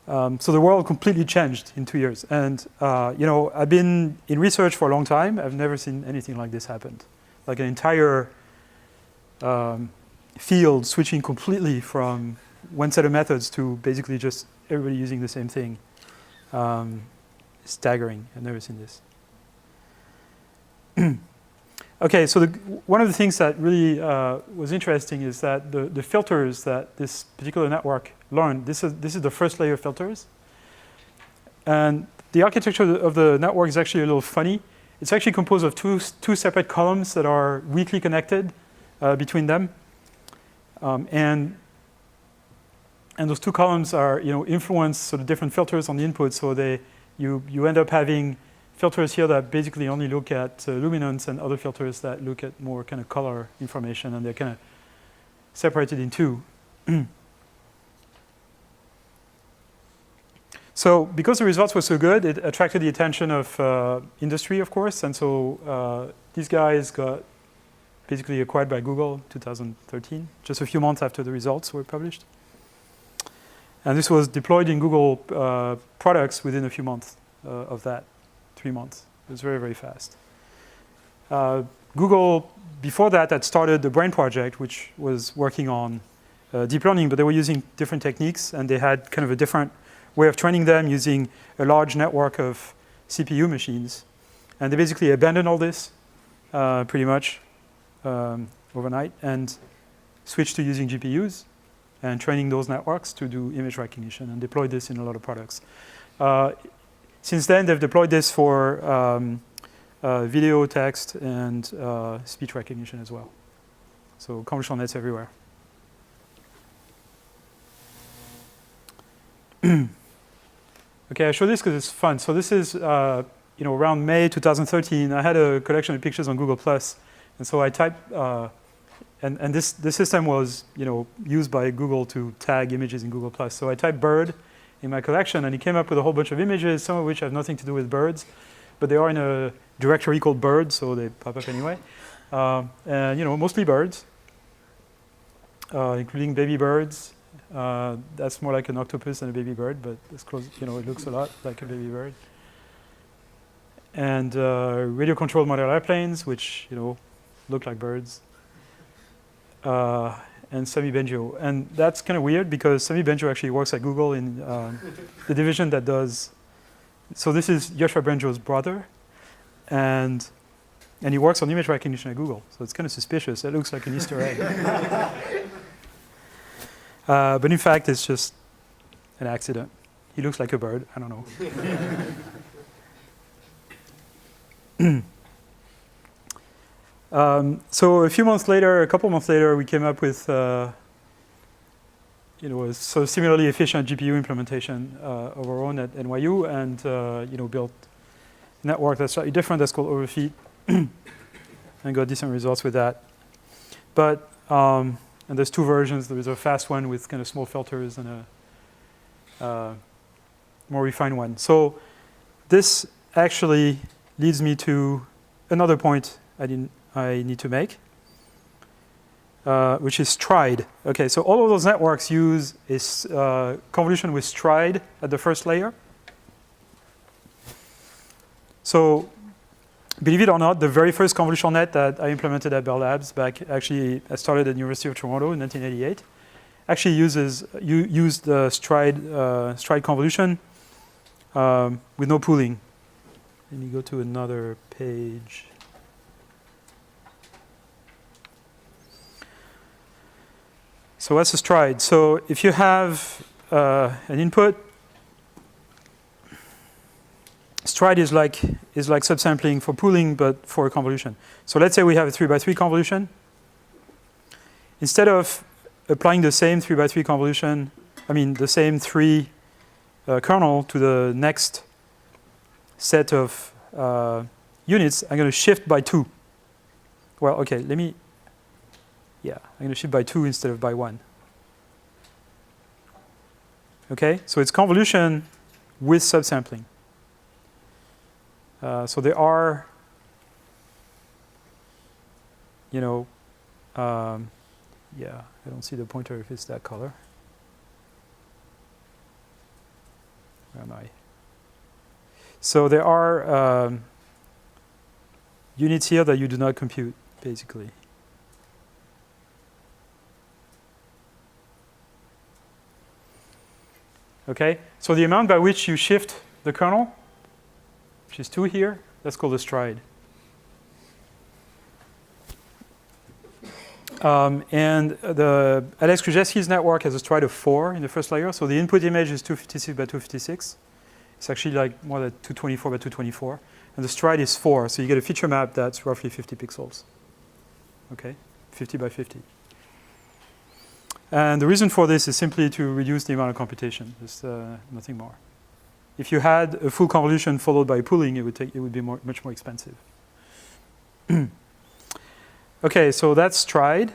Speaker 1: the world completely changed in 2 years. And I've been in research for a long time. I've never seen anything like this happen. Like an entire field switching completely from one set of methods to basically just everybody using the same thing. Staggering. I've never seen this. Okay, so one of the things that really was interesting is that the filters that this particular network learned, this is the first layer of filters. And the architecture of the network is actually a little funny. It's actually composed of two separate columns that are weakly connected between them. And those two columns are, influence sort of different filters on the input. So you end up having filters here that basically only look at luminance, and other filters that look at more kind of color information, and they're kind of separated in two. So because the results were so good, it attracted the attention of industry, of course, and so these guys got basically acquired by Google in 2013, just a few months after the results were published. And this was deployed in Google products within a few months of that. 3 months. It was very, very fast. Google, before that, had started the Brain project, which was working on deep learning, but they were using different techniques, and they had kind of a different way of training them using a large network of CPU machines. And they basically abandoned all this pretty much overnight and switched to using GPUs and training those networks to do image recognition, and deployed this in a lot of products. Since then, they've deployed this for video, text, and speech recognition as well. So convolutional nets everywhere. Okay, I show this because it's fun. So this is, around May 2013. I had a collection of pictures on Google+, and so I typed, and this system was, used by Google to tag images in Google+. So I typed bird in my collection, and it came up with a whole bunch of images, some of which have nothing to do with birds, but they are in a directory called birds, so they pop up anyway. And mostly birds, including baby birds That's more like an octopus than a baby bird, but it's close. It looks a lot like a baby bird. And radio-controlled model airplanes, which look like birds. And Sami-Benjo. And that's kind of weird because Sami-Benjo actually works at Google in the division that does. So this is Yoshua Benjo's brother, and he works on image recognition at Google. So it's kind of suspicious. It looks like an Easter egg. But in fact, it's just an accident. He looks like a bird. I don't know. So a couple months later, we came up with a sort of similarly efficient GPU implementation of our own at NYU, and built a network that's slightly different. That's called Overfeed, and got decent results with that. But and there's two versions. There is a fast one with kind of small filters and a more refined one. So this actually leads me to another point I need to make, which is stride. Okay, so all of those networks use is convolution with stride at the first layer. So believe it or not, the very first convolutional net that I implemented at Bell Labs I started at the University of Toronto in 1988, actually used the stride convolution with no pooling. Let me go to another page. So what's a stride? So if you have an input, stride is like subsampling for pooling, but for a convolution. So let's say we have a 3x3 convolution. Instead of applying the same 3x3 convolution, the same 3 kernel to the next set of units, I'm going to shift by 2. Well, okay, I'm going to shift by 2 instead of by 1. Okay, so it's convolution with subsampling. So there are, I don't see the pointer if it's that color. Where am I? So there are units here that you do not compute, basically. Okay, so the amount by which you shift the kernel, which is 2 here, that's called a stride. And Alex Krzyzewski's network has a stride of 4 in the first layer. So the input image is 256 by 256. It's actually like more than 224 by 224. And the stride is 4. So you get a feature map that's roughly 50 pixels. Okay, 50 by 50. And the reason for this is simply to reduce the amount of computation. There's nothing more. If you had a full convolution followed by pooling, it would be much more expensive. Okay, so that's stride.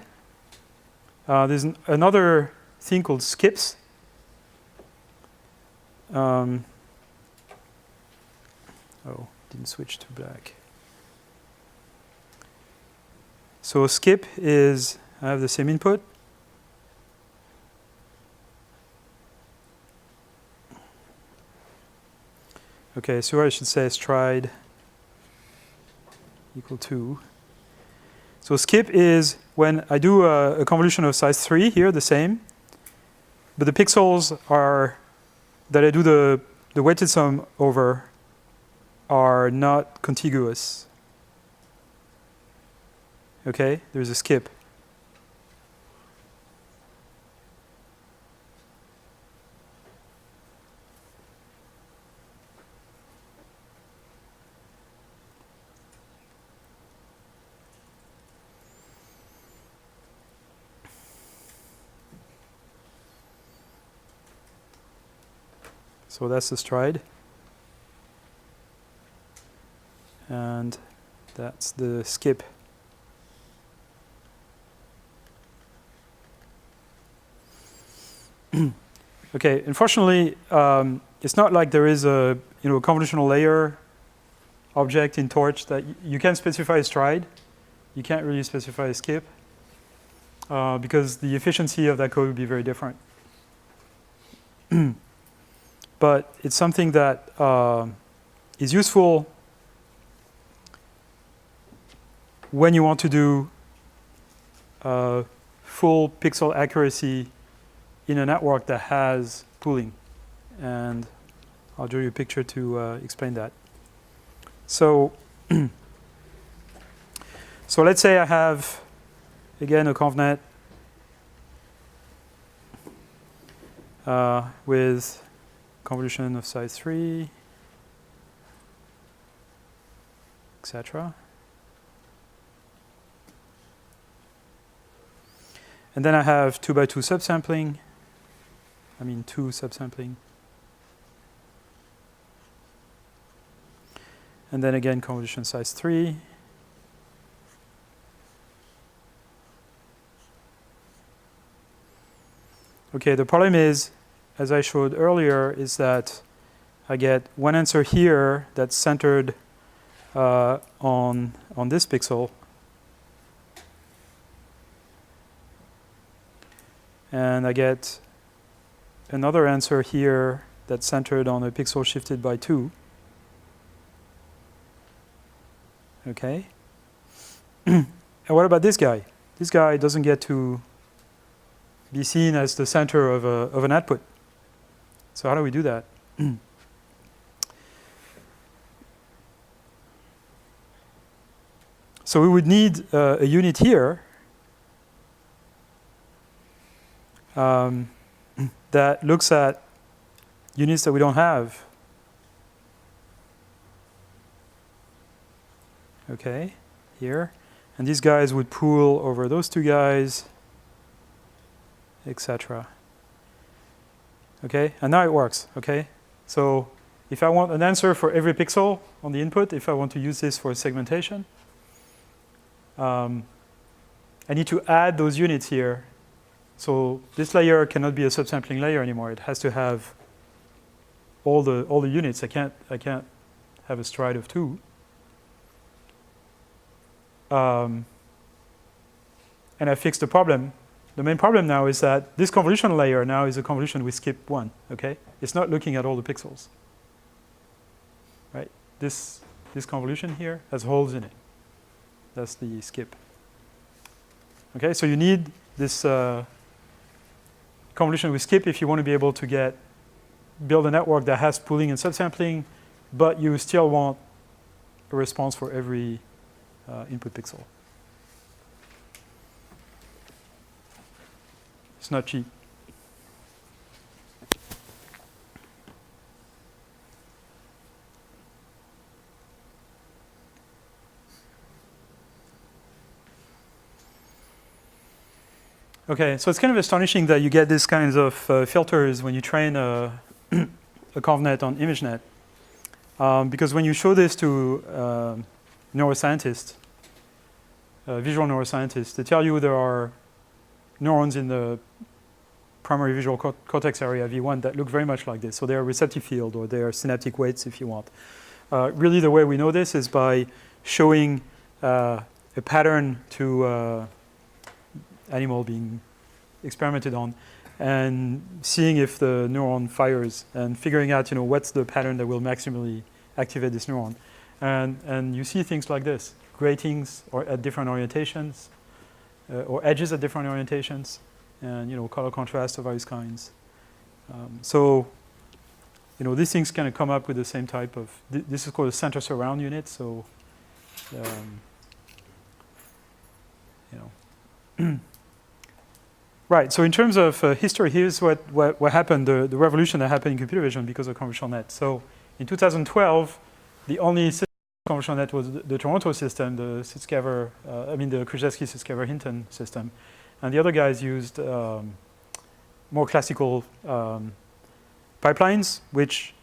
Speaker 1: There's another thing called skips. Didn't switch to black. So a skip is, I have the same input. Okay, so I should say stride equal to. So skip is when I do a convolution of size 3 here, the same, but the pixels that I do the weighted sum over are not contiguous. Okay, there's a skip. So that's the stride. And that's the skip. Okay, unfortunately, it's not like there is a convolutional layer object in Torch that you can specify a stride. You can't really specify a skip because the efficiency of that code would be very different. but it's something that is useful when you want to do full pixel accuracy in a network that has pooling. And I'll draw you a picture to explain that. So, so let's say I have, again, a ConvNet with convolution of size 3, etc. And then I have 2x2 subsampling. I mean 2 subsampling. And then again, convolution size 3. Okay, the problem is, as I showed earlier, is that I get one answer here that's centered on this pixel. And I get another answer here that's centered on a pixel shifted by 2. Okay. And what about this guy? This guy doesn't get to be seen as the center of an output. So how do we do that? So we would need a unit here that looks at units that we don't have. Okay, here. And these guys would pool over those two guys, etc. Okay, and now it works. Okay, so if I want an answer for every pixel on the input, if I want to use this for segmentation, I need to add those units here. So this layer cannot be a subsampling layer anymore. It has to have all the units. I can't have a stride of 2. And I fixed the problem. The main problem now is that this convolution layer now is a convolution with skip 1. Okay, it's not looking at all the pixels. Right? This convolution here has holes in it. That's the skip. Okay, so you need this convolution with skip if you want to be able to build a network that has pooling and subsampling, but you still want a response for every input pixel. It's not cheap. Okay, so it's kind of astonishing that you get these kinds of filters when you train a ConvNet on ImageNet. Because when you show this to neuroscientists, visual neuroscientists, they tell you there are neurons in the primary visual cortex area, V1, that look very much like this. So they are receptive field, or they are synaptic weights, if you want. Really, the way we know this is by showing a pattern to animal being experimented on, and seeing if the neuron fires, and figuring out, what's the pattern that will maximally activate this neuron. And you see things like this, gratings or at different orientations, or edges at different orientations, and color contrast of various kinds. So these things kind of come up with the same type of, this is called a center surround unit. So right, so in terms of history, here's what happened, the revolution that happened in computer vision because of convolutional net. So in 2012, the only system of convolutional net was the Toronto system, the Krzyzewski-Sitzkever-Hinton system. And the other guys used more classical pipelines, which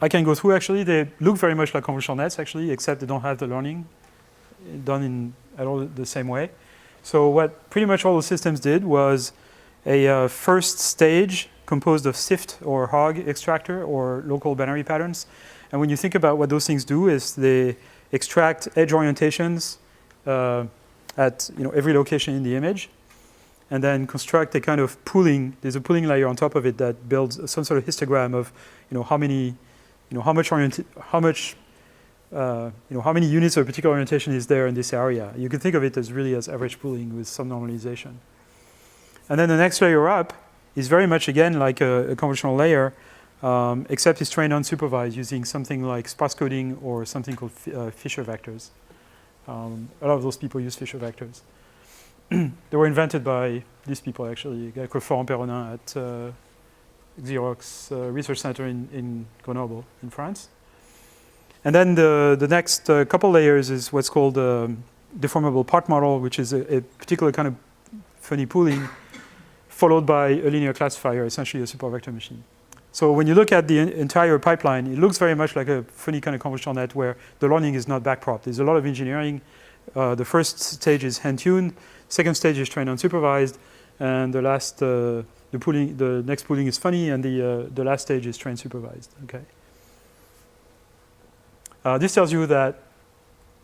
Speaker 1: I can go through actually. They look very much like convolutional nets actually, except they don't have the learning done at all the same way. So what pretty much all the systems did was a first stage composed of SIFT or HOG extractor or local binary patterns. And when you think about what those things do is they extract edge orientations at every location in the image. and then construct a kind of pooling. There's a pooling layer on top of it that builds some sort of histogram of, how many units of a particular orientation is there in this area. You can think of it as really as average pooling with some normalization. And then the next layer up is very much, again, like a convolutional layer, except it's trained unsupervised using something like sparse coding or something called Fisher vectors. A lot of those people use Fisher vectors. They were invented by these people, actually, a guy called Florent Perronin at Xerox Research Center in Grenoble, in France. And then the next couple layers is what's called deformable part model, which is a particular kind of funny pooling, followed by a linear classifier, essentially a supervector machine. So when you look at the entire pipeline, it looks very much like a funny kind of convolutional net where the learning is not backpropped. There's a lot of engineering. The first stage is hand-tuned. Second stage is trained unsupervised. And the next pooling is funny, and the last stage is trained supervised. Okay. This tells you that,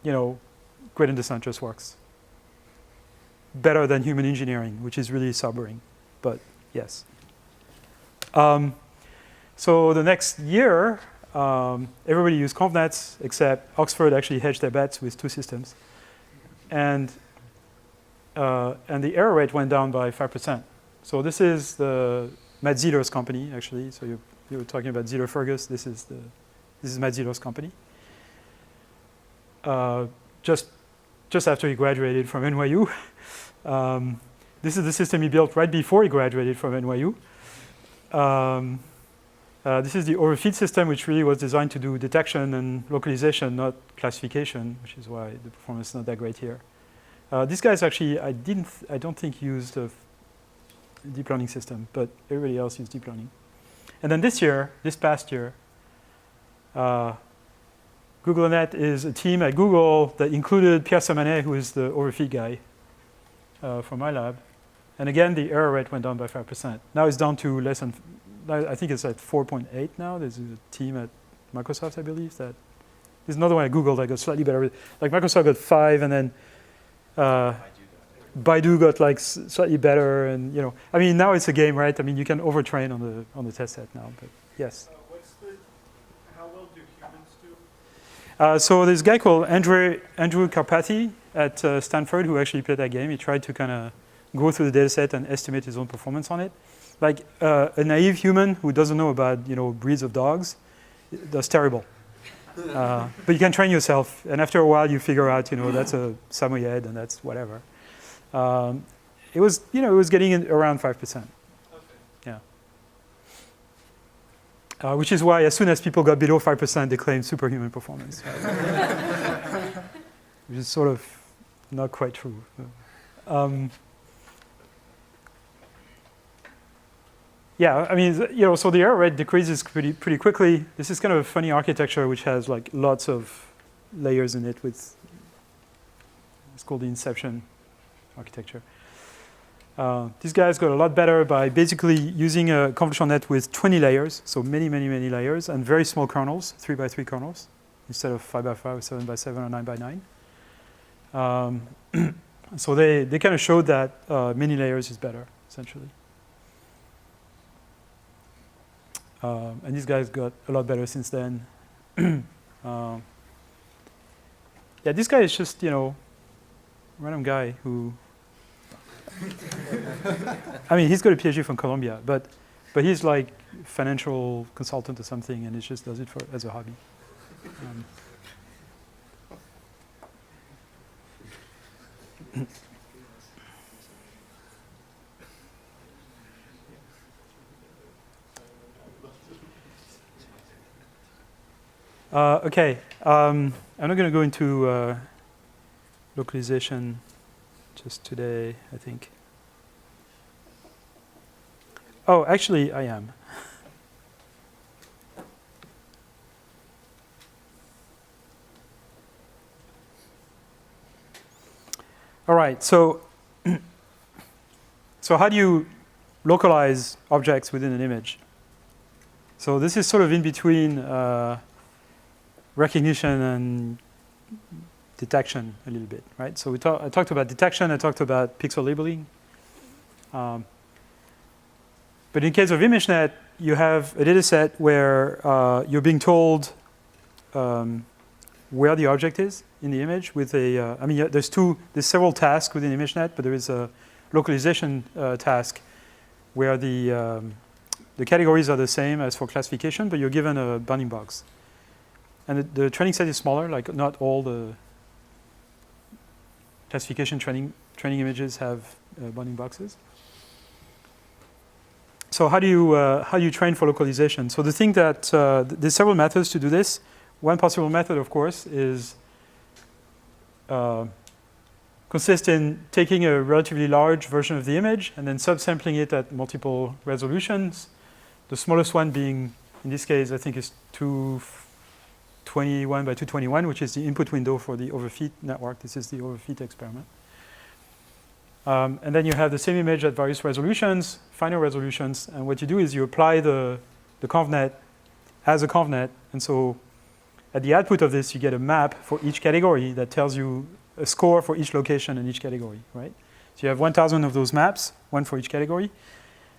Speaker 1: gradient descent just works better than human engineering, which is really sobering. But yes. So the next year, everybody used convnets, except Oxford actually hedged their bets with 2 systems. And the error rate went down by 5%. So this is the Matt Zieler's company, actually. So you were talking about Zieler Fergus. This is Matt Zieler's company. Just after he graduated from NYU. This is the system he built right before he graduated from NYU. This is the overfeed system, which really was designed to do detection and localization, not classification, which is why the performance is not that great here. These guys actually, I don't think used a deep learning system, but everybody else used deep learning. And then this past year, GoogleNet is a team at Google that included Pierre Samanet, who is the overfeed guy from my lab. And again, the error rate went down by 5%. Now it's down to less than, I think it's at 4.8 now. There's a team at Microsoft, I believe, there's another one at Google that got slightly better. Like Microsoft got 5, and then Baidu got like slightly better. And now it's a game, right? I mean, you can overtrain on the test set now. But yes.
Speaker 3: How well do humans do?
Speaker 1: So there's a guy called Andrew Karpathy at Stanford who actually played that game. He tried to kind of go through the data set and estimate his own performance on it. Like a naive human who doesn't know about breeds of dogs, that's terrible. But you can train yourself, and after a while you figure out that's a Samoyed and that's whatever. It was getting in around 5%.
Speaker 3: Okay.
Speaker 1: Yeah. Which is why as soon as people got below 5%, they claimed superhuman performance. Which is sort of not quite true. Yeah, I mean, so the error rate decreases pretty quickly. This is kind of a funny architecture which has like lots of layers in it it's called the inception architecture. These guys got a lot better by basically using a convolutional net with 20 layers, so many layers, and very small kernels, 3x3 kernels, instead of 5x5 or 7x7 or 9x9. So they kind of showed that many layers is better, essentially. And these guys got a lot better since then. Yeah, this guy is just, random guy who, I mean, he's got a PhD from Columbia, but he's like financial consultant or something, and he just does it as a hobby. Okay, I'm not going to go into localization just today, I think. Oh, actually, I am. All right, so how do you localize objects within an image? So this is sort of in between recognition and detection a little bit, right? So I talked about detection, I talked about pixel labeling. But in case of ImageNet, you have a data set where you're being told where the object is in the image with a, there's several tasks within ImageNet, but there is a localization task where the categories are the same as for classification, but you're given a bounding box. And the training set is smaller, like not all the classification training images have bounding boxes. So how do you train for localization? So the thing that, there's several methods to do this. One possible method, of course, is consists in taking a relatively large version of the image and then subsampling it at multiple resolutions. The smallest one being, in this case, I think is 221 by 221, which is the input window for the overfit network. This is the overfit experiment. And then you have the same image at various resolutions, finer resolutions, and what you do is you apply the convnet as a convnet, and so at the output of this, you get a map for each category that tells you a score for each location in each category, right? So you have 1,000 of those maps, one for each category,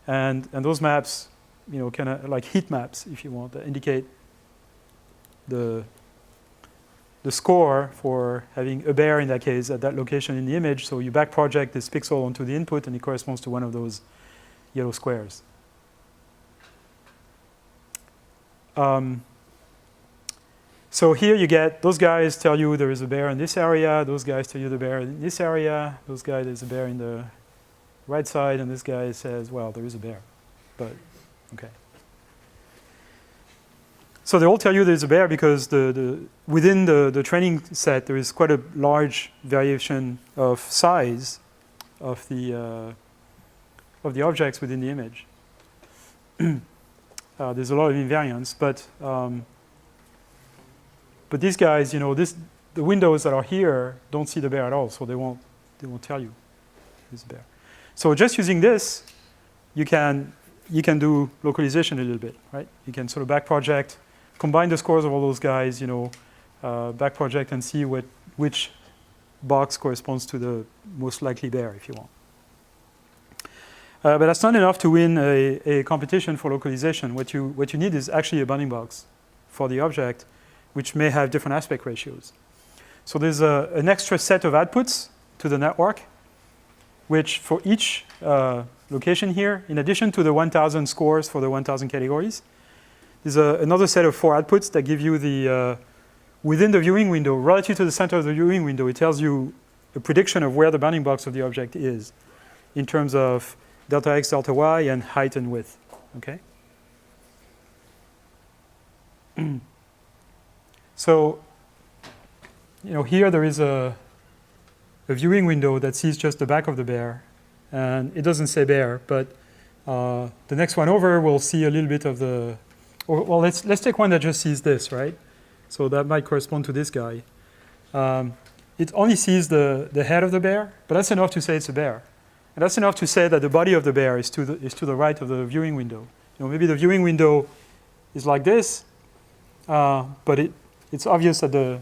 Speaker 1: and those maps, kind of like heat maps, if you want, that indicate the score for having a bear in that case at that location in the image. So you back project this pixel onto the input, and it corresponds to one of those yellow squares. So here you get, those guys tell you there is a bear in this area, those guys tell you the bear in this area, those guys there's a bear in the right side, and this guy says, well, there is a bear, but okay. So they all tell you there's a bear because within the training set there is quite a large variation of size of the objects within the image. There's a lot of invariance, but these guys, the windows that are here don't see the bear at all, so they won't tell you there's a bear. So just using this, you can do localization a little bit, right? You can sort of back project, combine the scores of all those guys, back project and see which box corresponds to the most likely bear, if you want. But that's not enough to win a competition for localization. What you need is actually a bounding box for the object, which may have different aspect ratios. So there's an extra set of outputs to the network, which for each location here, in addition to the 1,000 scores for the 1,000 categories, there's another set of 4 outputs that give you the, within the viewing window, relative to the center of the viewing window, it tells you a prediction of where the bounding box of the object is in terms of delta x, delta y, and height and width, okay? So, here there is a viewing window that sees just the back of the bear, and it doesn't say bear, but the next one over will see a little bit of the, well, let's take one that just sees this, right? So that might correspond to this guy. It only sees the head of the bear, but that's enough to say it's a bear. And that's enough to say that the body of the bear is to the right of the viewing window. Maybe the viewing window is like this, but it's obvious that the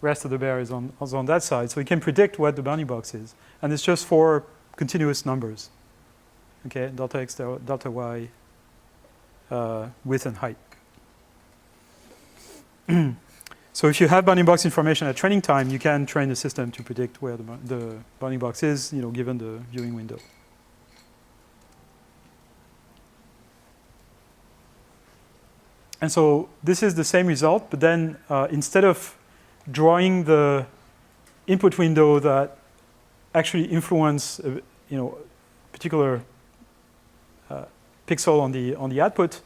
Speaker 1: rest of the bear is on that side. So we can predict what the bounding box is. And it's just 4 continuous numbers. Okay, delta x, delta y, width and height. So if you have bounding box information at training time, you can train the system to predict where the bounding box is, given the viewing window. And so this is the same result, but then instead of drawing the input window that actually influence particular pixel on the output,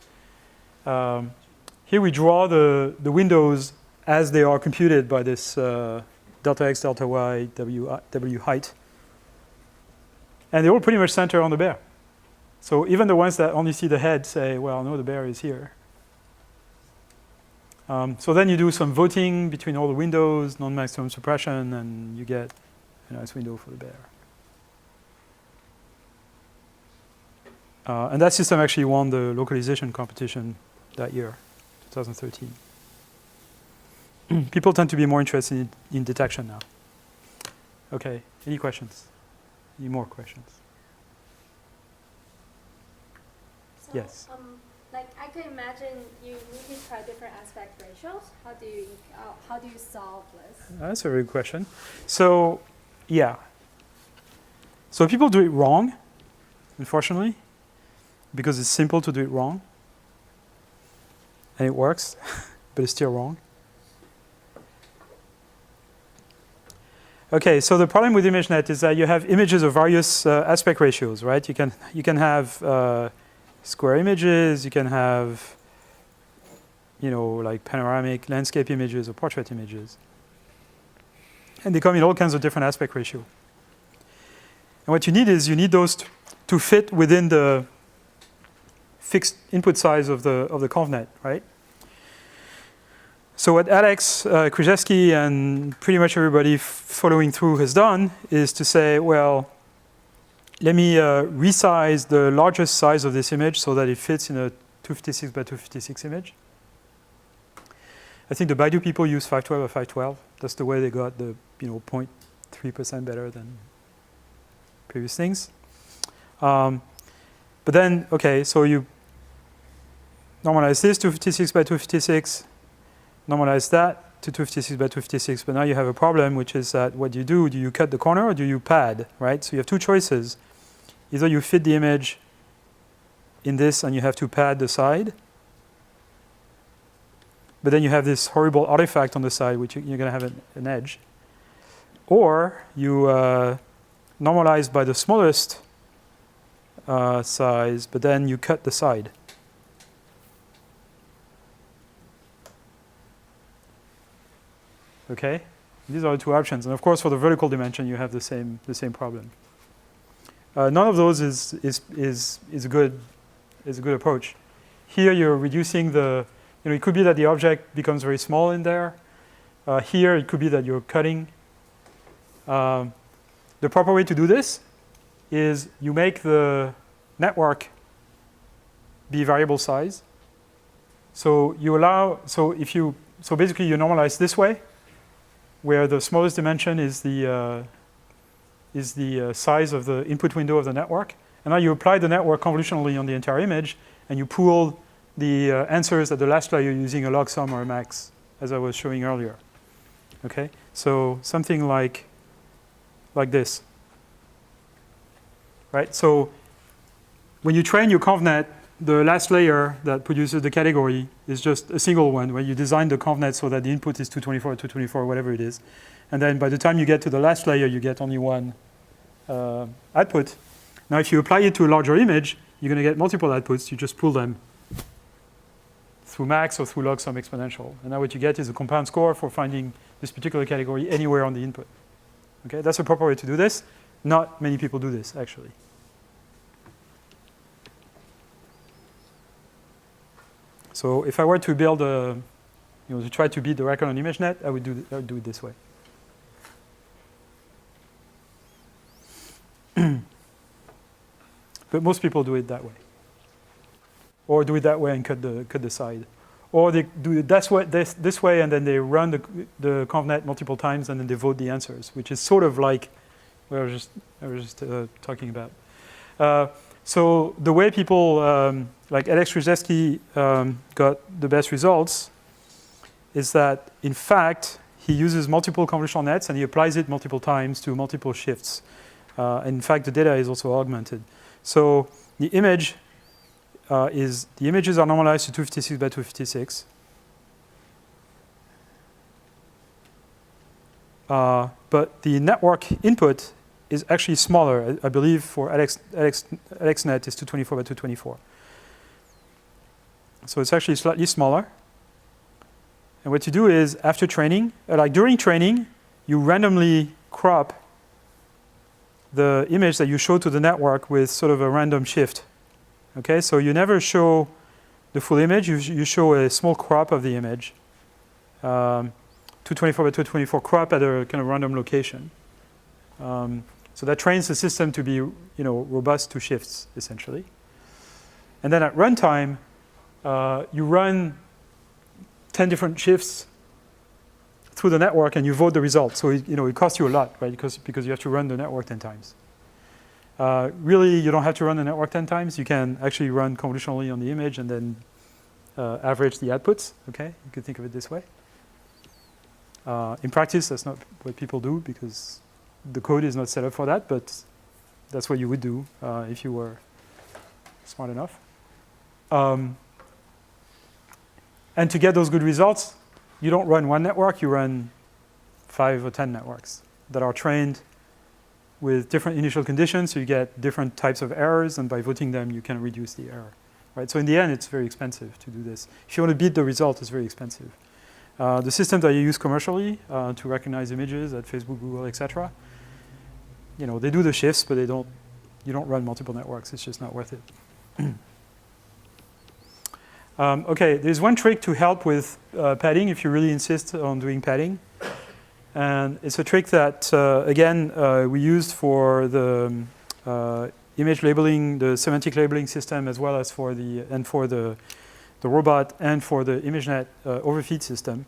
Speaker 1: here we draw the windows as they are computed by this delta x, delta y, w height. And they all pretty much center on the bear. So even the ones that only see the head say, well, no, the bear is here. So then you do some voting between all the windows, non-maximum suppression, and you get a nice window for the bear. And that system actually won the localization competition that year, 2013. People tend to be more interested in detection now. Okay, any questions? Any more questions?
Speaker 6: So,
Speaker 1: Yes.
Speaker 6: like I can imagine you need to try different aspect ratios. How do you solve this?
Speaker 1: That's a very good question. So, yeah. So people do it wrong, unfortunately, because it's simple to do it wrong. And it works, but it's still wrong. Okay, so the problem with ImageNet is that you have images of various aspect ratios, right? You can have square images, you can have, like panoramic landscape images or portrait images. And they come in all kinds of different aspect ratio. And what you need is those to fit within the fixed input size of the ConvNet, right? So what Alex Krzyzewski and pretty much everybody following through has done is to say, well, let me resize the largest size of this image so that it fits in a 256 by 256 image. I think the Baidu people use 512 or 512. That's the way they got the 0.3% better than previous things. But then, okay, so you normalize this to 256 by 256, normalize that to 256 by 256, but now you have a problem, which is that what do you cut the corner or do you pad, right? So you have two choices. Either you fit the image in this and you have to pad the side, but then you have this horrible artifact on the side, which you're going to have an edge. Or you normalize by the smallest size, but then you cut the side. Okay, these are the two options, and of course, for the vertical dimension, you have the same problem. None of those is a good approach. Here, you're reducing the. It could be that the object becomes very small in there. Here, it could be that you're cutting. The proper way to do this is you make the network be variable size. So you allow. So basically, you normalize this way, where the smallest dimension is the size of the input window of the network. And now you apply the network convolutionally on the entire image, and you pool the answers at the last layer using a log sum or a max, as I was showing earlier. Okay, so something like this. Right, so when you train your ConvNet, the last layer that produces the category is just a single one, where you design the ConvNet so that the input is 224 or 224, whatever it is. And then by the time you get to the last layer, you get only one output. Now, if you apply it to a larger image, you're going to get multiple outputs. You just pool them through max or through log sum exponential. And now what you get is a compound score for finding this particular category anywhere on the input. Okay, that's a proper way to do this. Not many people do this, actually. So if I were to build to try to beat the record on ImageNet, I would do it this way. But most people do it that way, or do it that way and cut the side, or they do it this way and then they run the ConvNet multiple times and then they vote the answers, which is sort of like what I was just talking about. So the way people like Alex Krzyzewski got the best results is that, in fact, he uses multiple convolutional nets and he applies it multiple times to multiple shifts. In fact, the data is also augmented. So the images are normalized to 256 by 256. But the network input is actually smaller. I believe for AlexNet is 224 by 224. So it's actually slightly smaller. And what you do is, after training, during training, you randomly crop the image that you show to the network with sort of a random shift. Okay, so you never show the full image. You show a small crop of the image, 224 by 224 crop at a kind of random location. So that trains the system to be, robust to shifts, essentially. And then at runtime, you run 10 different shifts through the network, and you vote the result. So it costs you a lot, right? Because you have to run the network 10 times. Really, you don't have to run the network 10 times. You can actually run convolutionally on the image and then average the outputs. Okay, you could think of it this way. In practice, that's not what people do because the code is not set up for that, but that's what you would do if you were smart enough. And to get those good results, you don't run one network, you run 5 or 10 networks that are trained with different initial conditions, so you get different types of errors, and by voting them, you can reduce the error. Right? So in the end, it's very expensive to do this. If you want to beat the result, it's very expensive. The systems that you use commercially to recognize images at Facebook, Google, etc., they do the shifts, but you don't run multiple networks. It's just not worth it. Okay, there's one trick to help with padding if you really insist on doing padding. And it's a trick that, again, we used for the image labeling, the semantic labeling system, as well as for the robot and for the ImageNet overfeed system,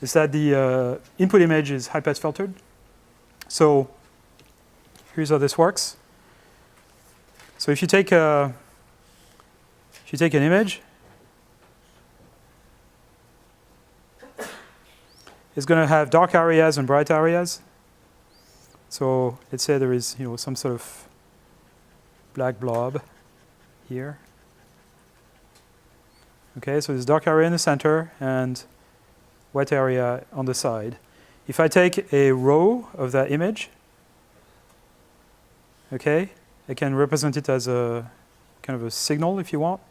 Speaker 1: is that the input image is high-pass filtered. So here's how this works. So if you take an image, it's going to have dark areas and bright areas. So let's say there is, some sort of black blob here. Okay, so there's dark area in the center and white area on the side. If I take a row of that image, okay, I can represent it as a kind of a signal, if you want,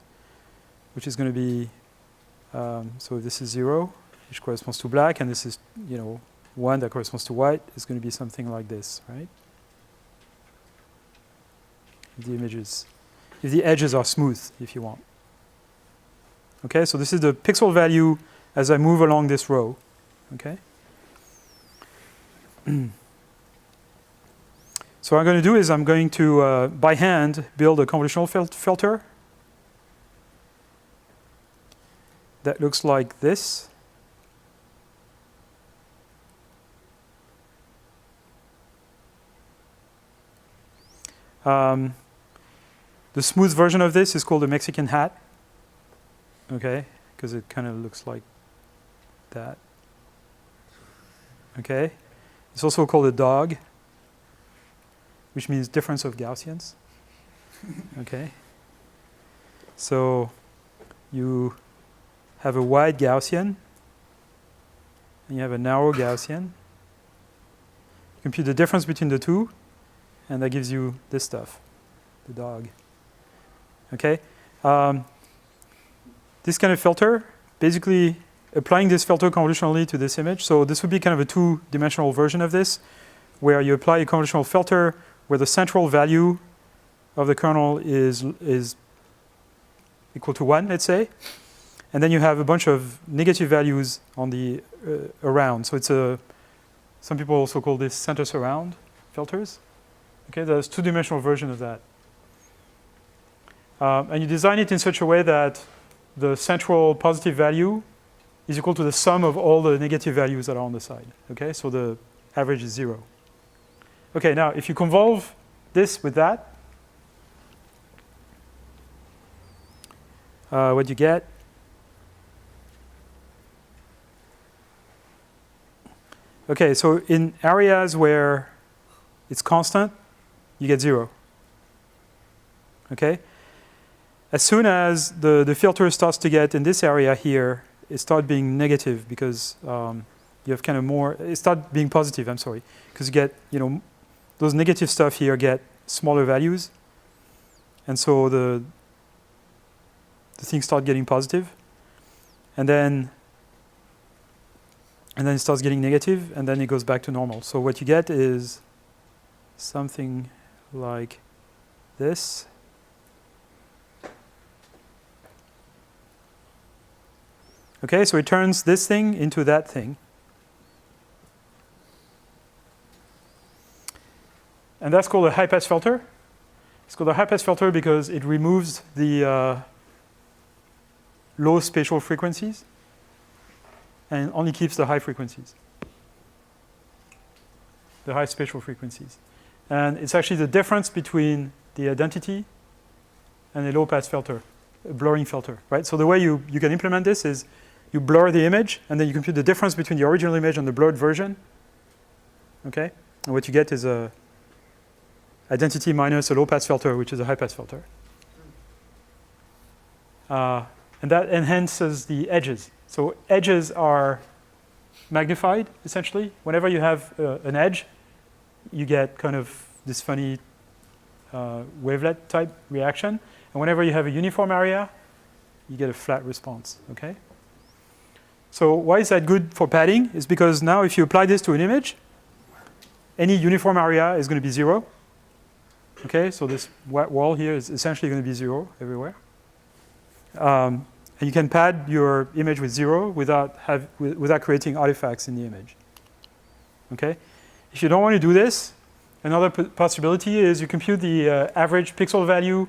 Speaker 1: which is going to be, so if this is 0, which corresponds to black, and this is, 1 that corresponds to white, it's going to be something like this, right? If the edges are smooth, if you want. Okay, so this is the pixel value as I move along this row. Okay. So what I'm going to do is I'm going to, by hand, build a convolutional filter that looks like this. The smooth version of this is called a Mexican hat. Okay, because it kind of looks like that. Okay, it's also called a dog, which means difference of Gaussians. Okay, so you have a wide Gaussian and you have a narrow Gaussian. You compute the difference between the two, and that gives you this stuff, the dog. Okay. This kind of filter, basically applying this filter convolutionally to this image. So this would be kind of a 2-dimensional version of this, where you apply a convolutional filter where the central value of the kernel is equal to 1, let's say. And then you have a bunch of negative values on the around. So it's some people also call this center surround filters. Okay, there's a 2-dimensional version of that. And you design it in such a way that the central positive value is equal to the sum of all the negative values that are on the side. Okay, so the average is 0. Okay, now if you convolve this with that, what you get okay, so in areas where it's constant, you get 0. Okay? As soon as the filter starts to get in this area here, it starts being negative because you have kind of more, it starts being positive, I'm sorry, because you get, those negative stuff here get smaller values. And so the things start getting positive. And then it starts getting negative, and then it goes back to normal. So what you get is something like this. Okay, so it turns this thing into that thing. And that's called a high-pass filter. It's called a high-pass filter because it removes the low spatial frequencies and only keeps the high frequencies, the high spatial frequencies. And it's actually the difference between the identity and a low-pass filter, a blurring filter, right? So the way you can implement this is you blur the image, and then you compute the difference between the original image and the blurred version, okay? And what you get is a identity minus a low-pass filter, which is a high-pass filter. And that enhances the edges. So edges are magnified, essentially. Whenever you have an edge, you get kind of this funny wavelet type reaction. And whenever you have a uniform area, you get a flat response, okay? So why is that good for padding? Is because now if you apply this to an image, any uniform area is going to be 0. Okay, so this white wall here is essentially going to be 0 everywhere. And you can pad your image with 0 without creating artifacts in the image. Okay? If you don't want to do this, another possibility is you compute the average pixel value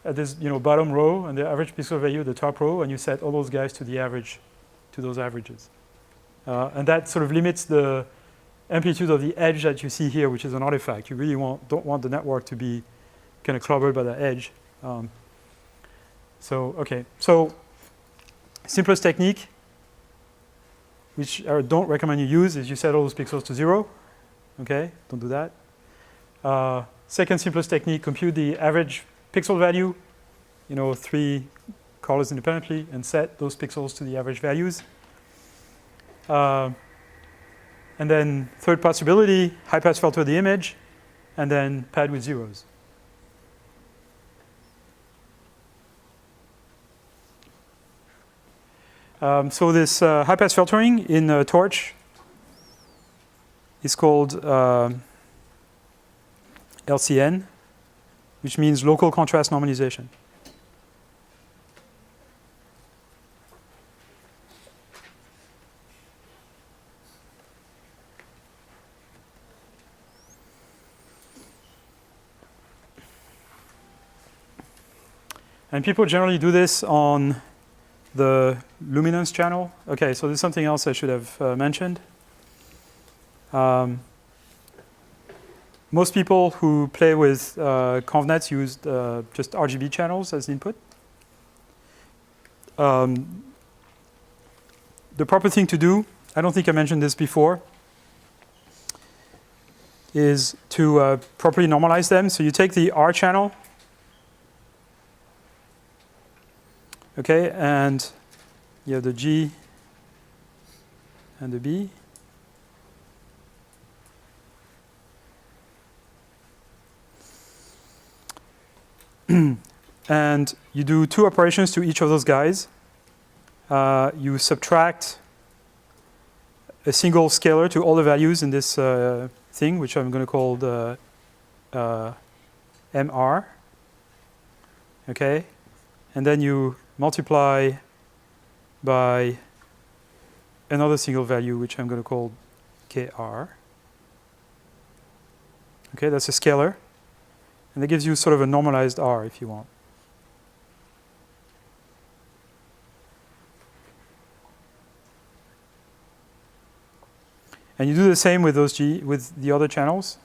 Speaker 1: at this bottom row and the average pixel value at the top row, and you set all those guys to the average, to those averages. And that sort of limits the amplitude of the edge that you see here, which is an artifact. You really don't want the network to be kind of clobbered by the edge. So simplest technique, which I don't recommend you use, is you set all those pixels to 0. Okay, don't do that. Second simplest technique, compute the average pixel value, 3 colors independently, and set those pixels to the average values. And then third possibility, high-pass filter the image, and then pad with zeros. So this high-pass filtering in Torch is called LCN, which means local contrast normalization. And people generally do this on the luminance channel. Okay, so there's something else I should have mentioned. Most people who play with convnets use just RGB channels as input. The proper thing to do, I don't think I mentioned this before, is to properly normalize them. So you take the R channel, okay, and you have the G and the B. And you do 2 operations to each of those guys. You subtract a single scalar to all the values in this thing, which I'm going to call the MR. Okay, and then you multiply by another single value, which I'm going to call KR. Okay, that's a scalar. And that gives you sort of a normalized R if you want. And you do the same with those with the other channels.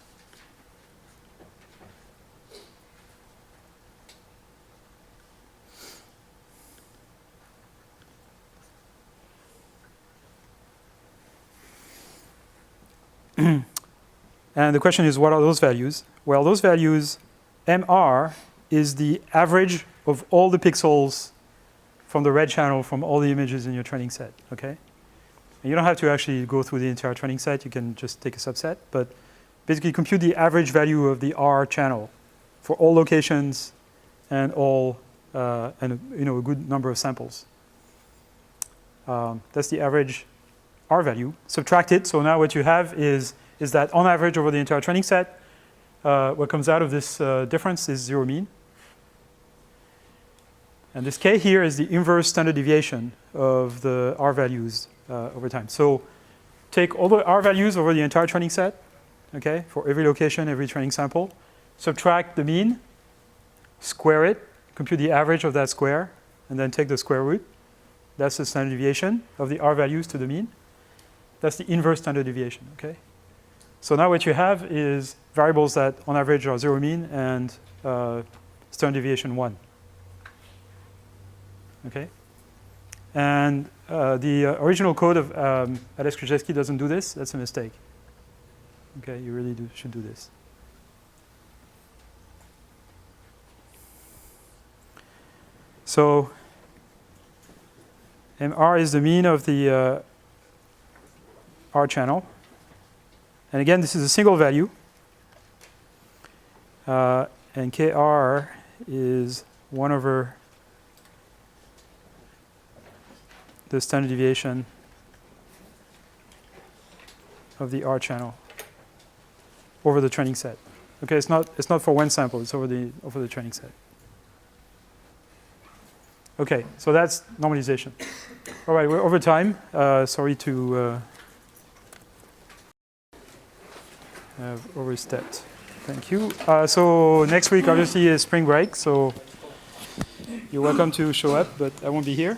Speaker 1: And the question is, what are those values? Well, those values, MR is the average of all the pixels from the red channel from all the images in your training set, okay? And you don't have to actually go through the entire training set. You can just take a subset. But basically compute the average value of the R channel for all locations and all, a good number of samples. That's the average R value. Subtract it. So now what you have is that on average over the entire training set, what comes out of this difference is 0 mean. And this K here is the inverse standard deviation of the R values over time. So take all the R values over the entire training set, okay, for every location, every training sample. Subtract the mean, square it, compute the average of that square, and then take the square root. That's the standard deviation of the R values to the mean. That's the inverse standard deviation, okay? So now what you have is variables that on average are 0 mean and standard deviation 1. Okay? And the original code of Alex Krzyzewski doesn't do this. That's a mistake. Okay, you really should do this. So MR is the mean of the R channel. And again, this is a single value. And KR is 1 over the standard deviation of the R channel over the training set. Okay, it's not for one sample, it's over the training set. Okay, so that's normalization. All right, we're over time. Sorry to have overstepped. Thank you. So next week, obviously, is spring break, so you're welcome to show up, but I won't be here.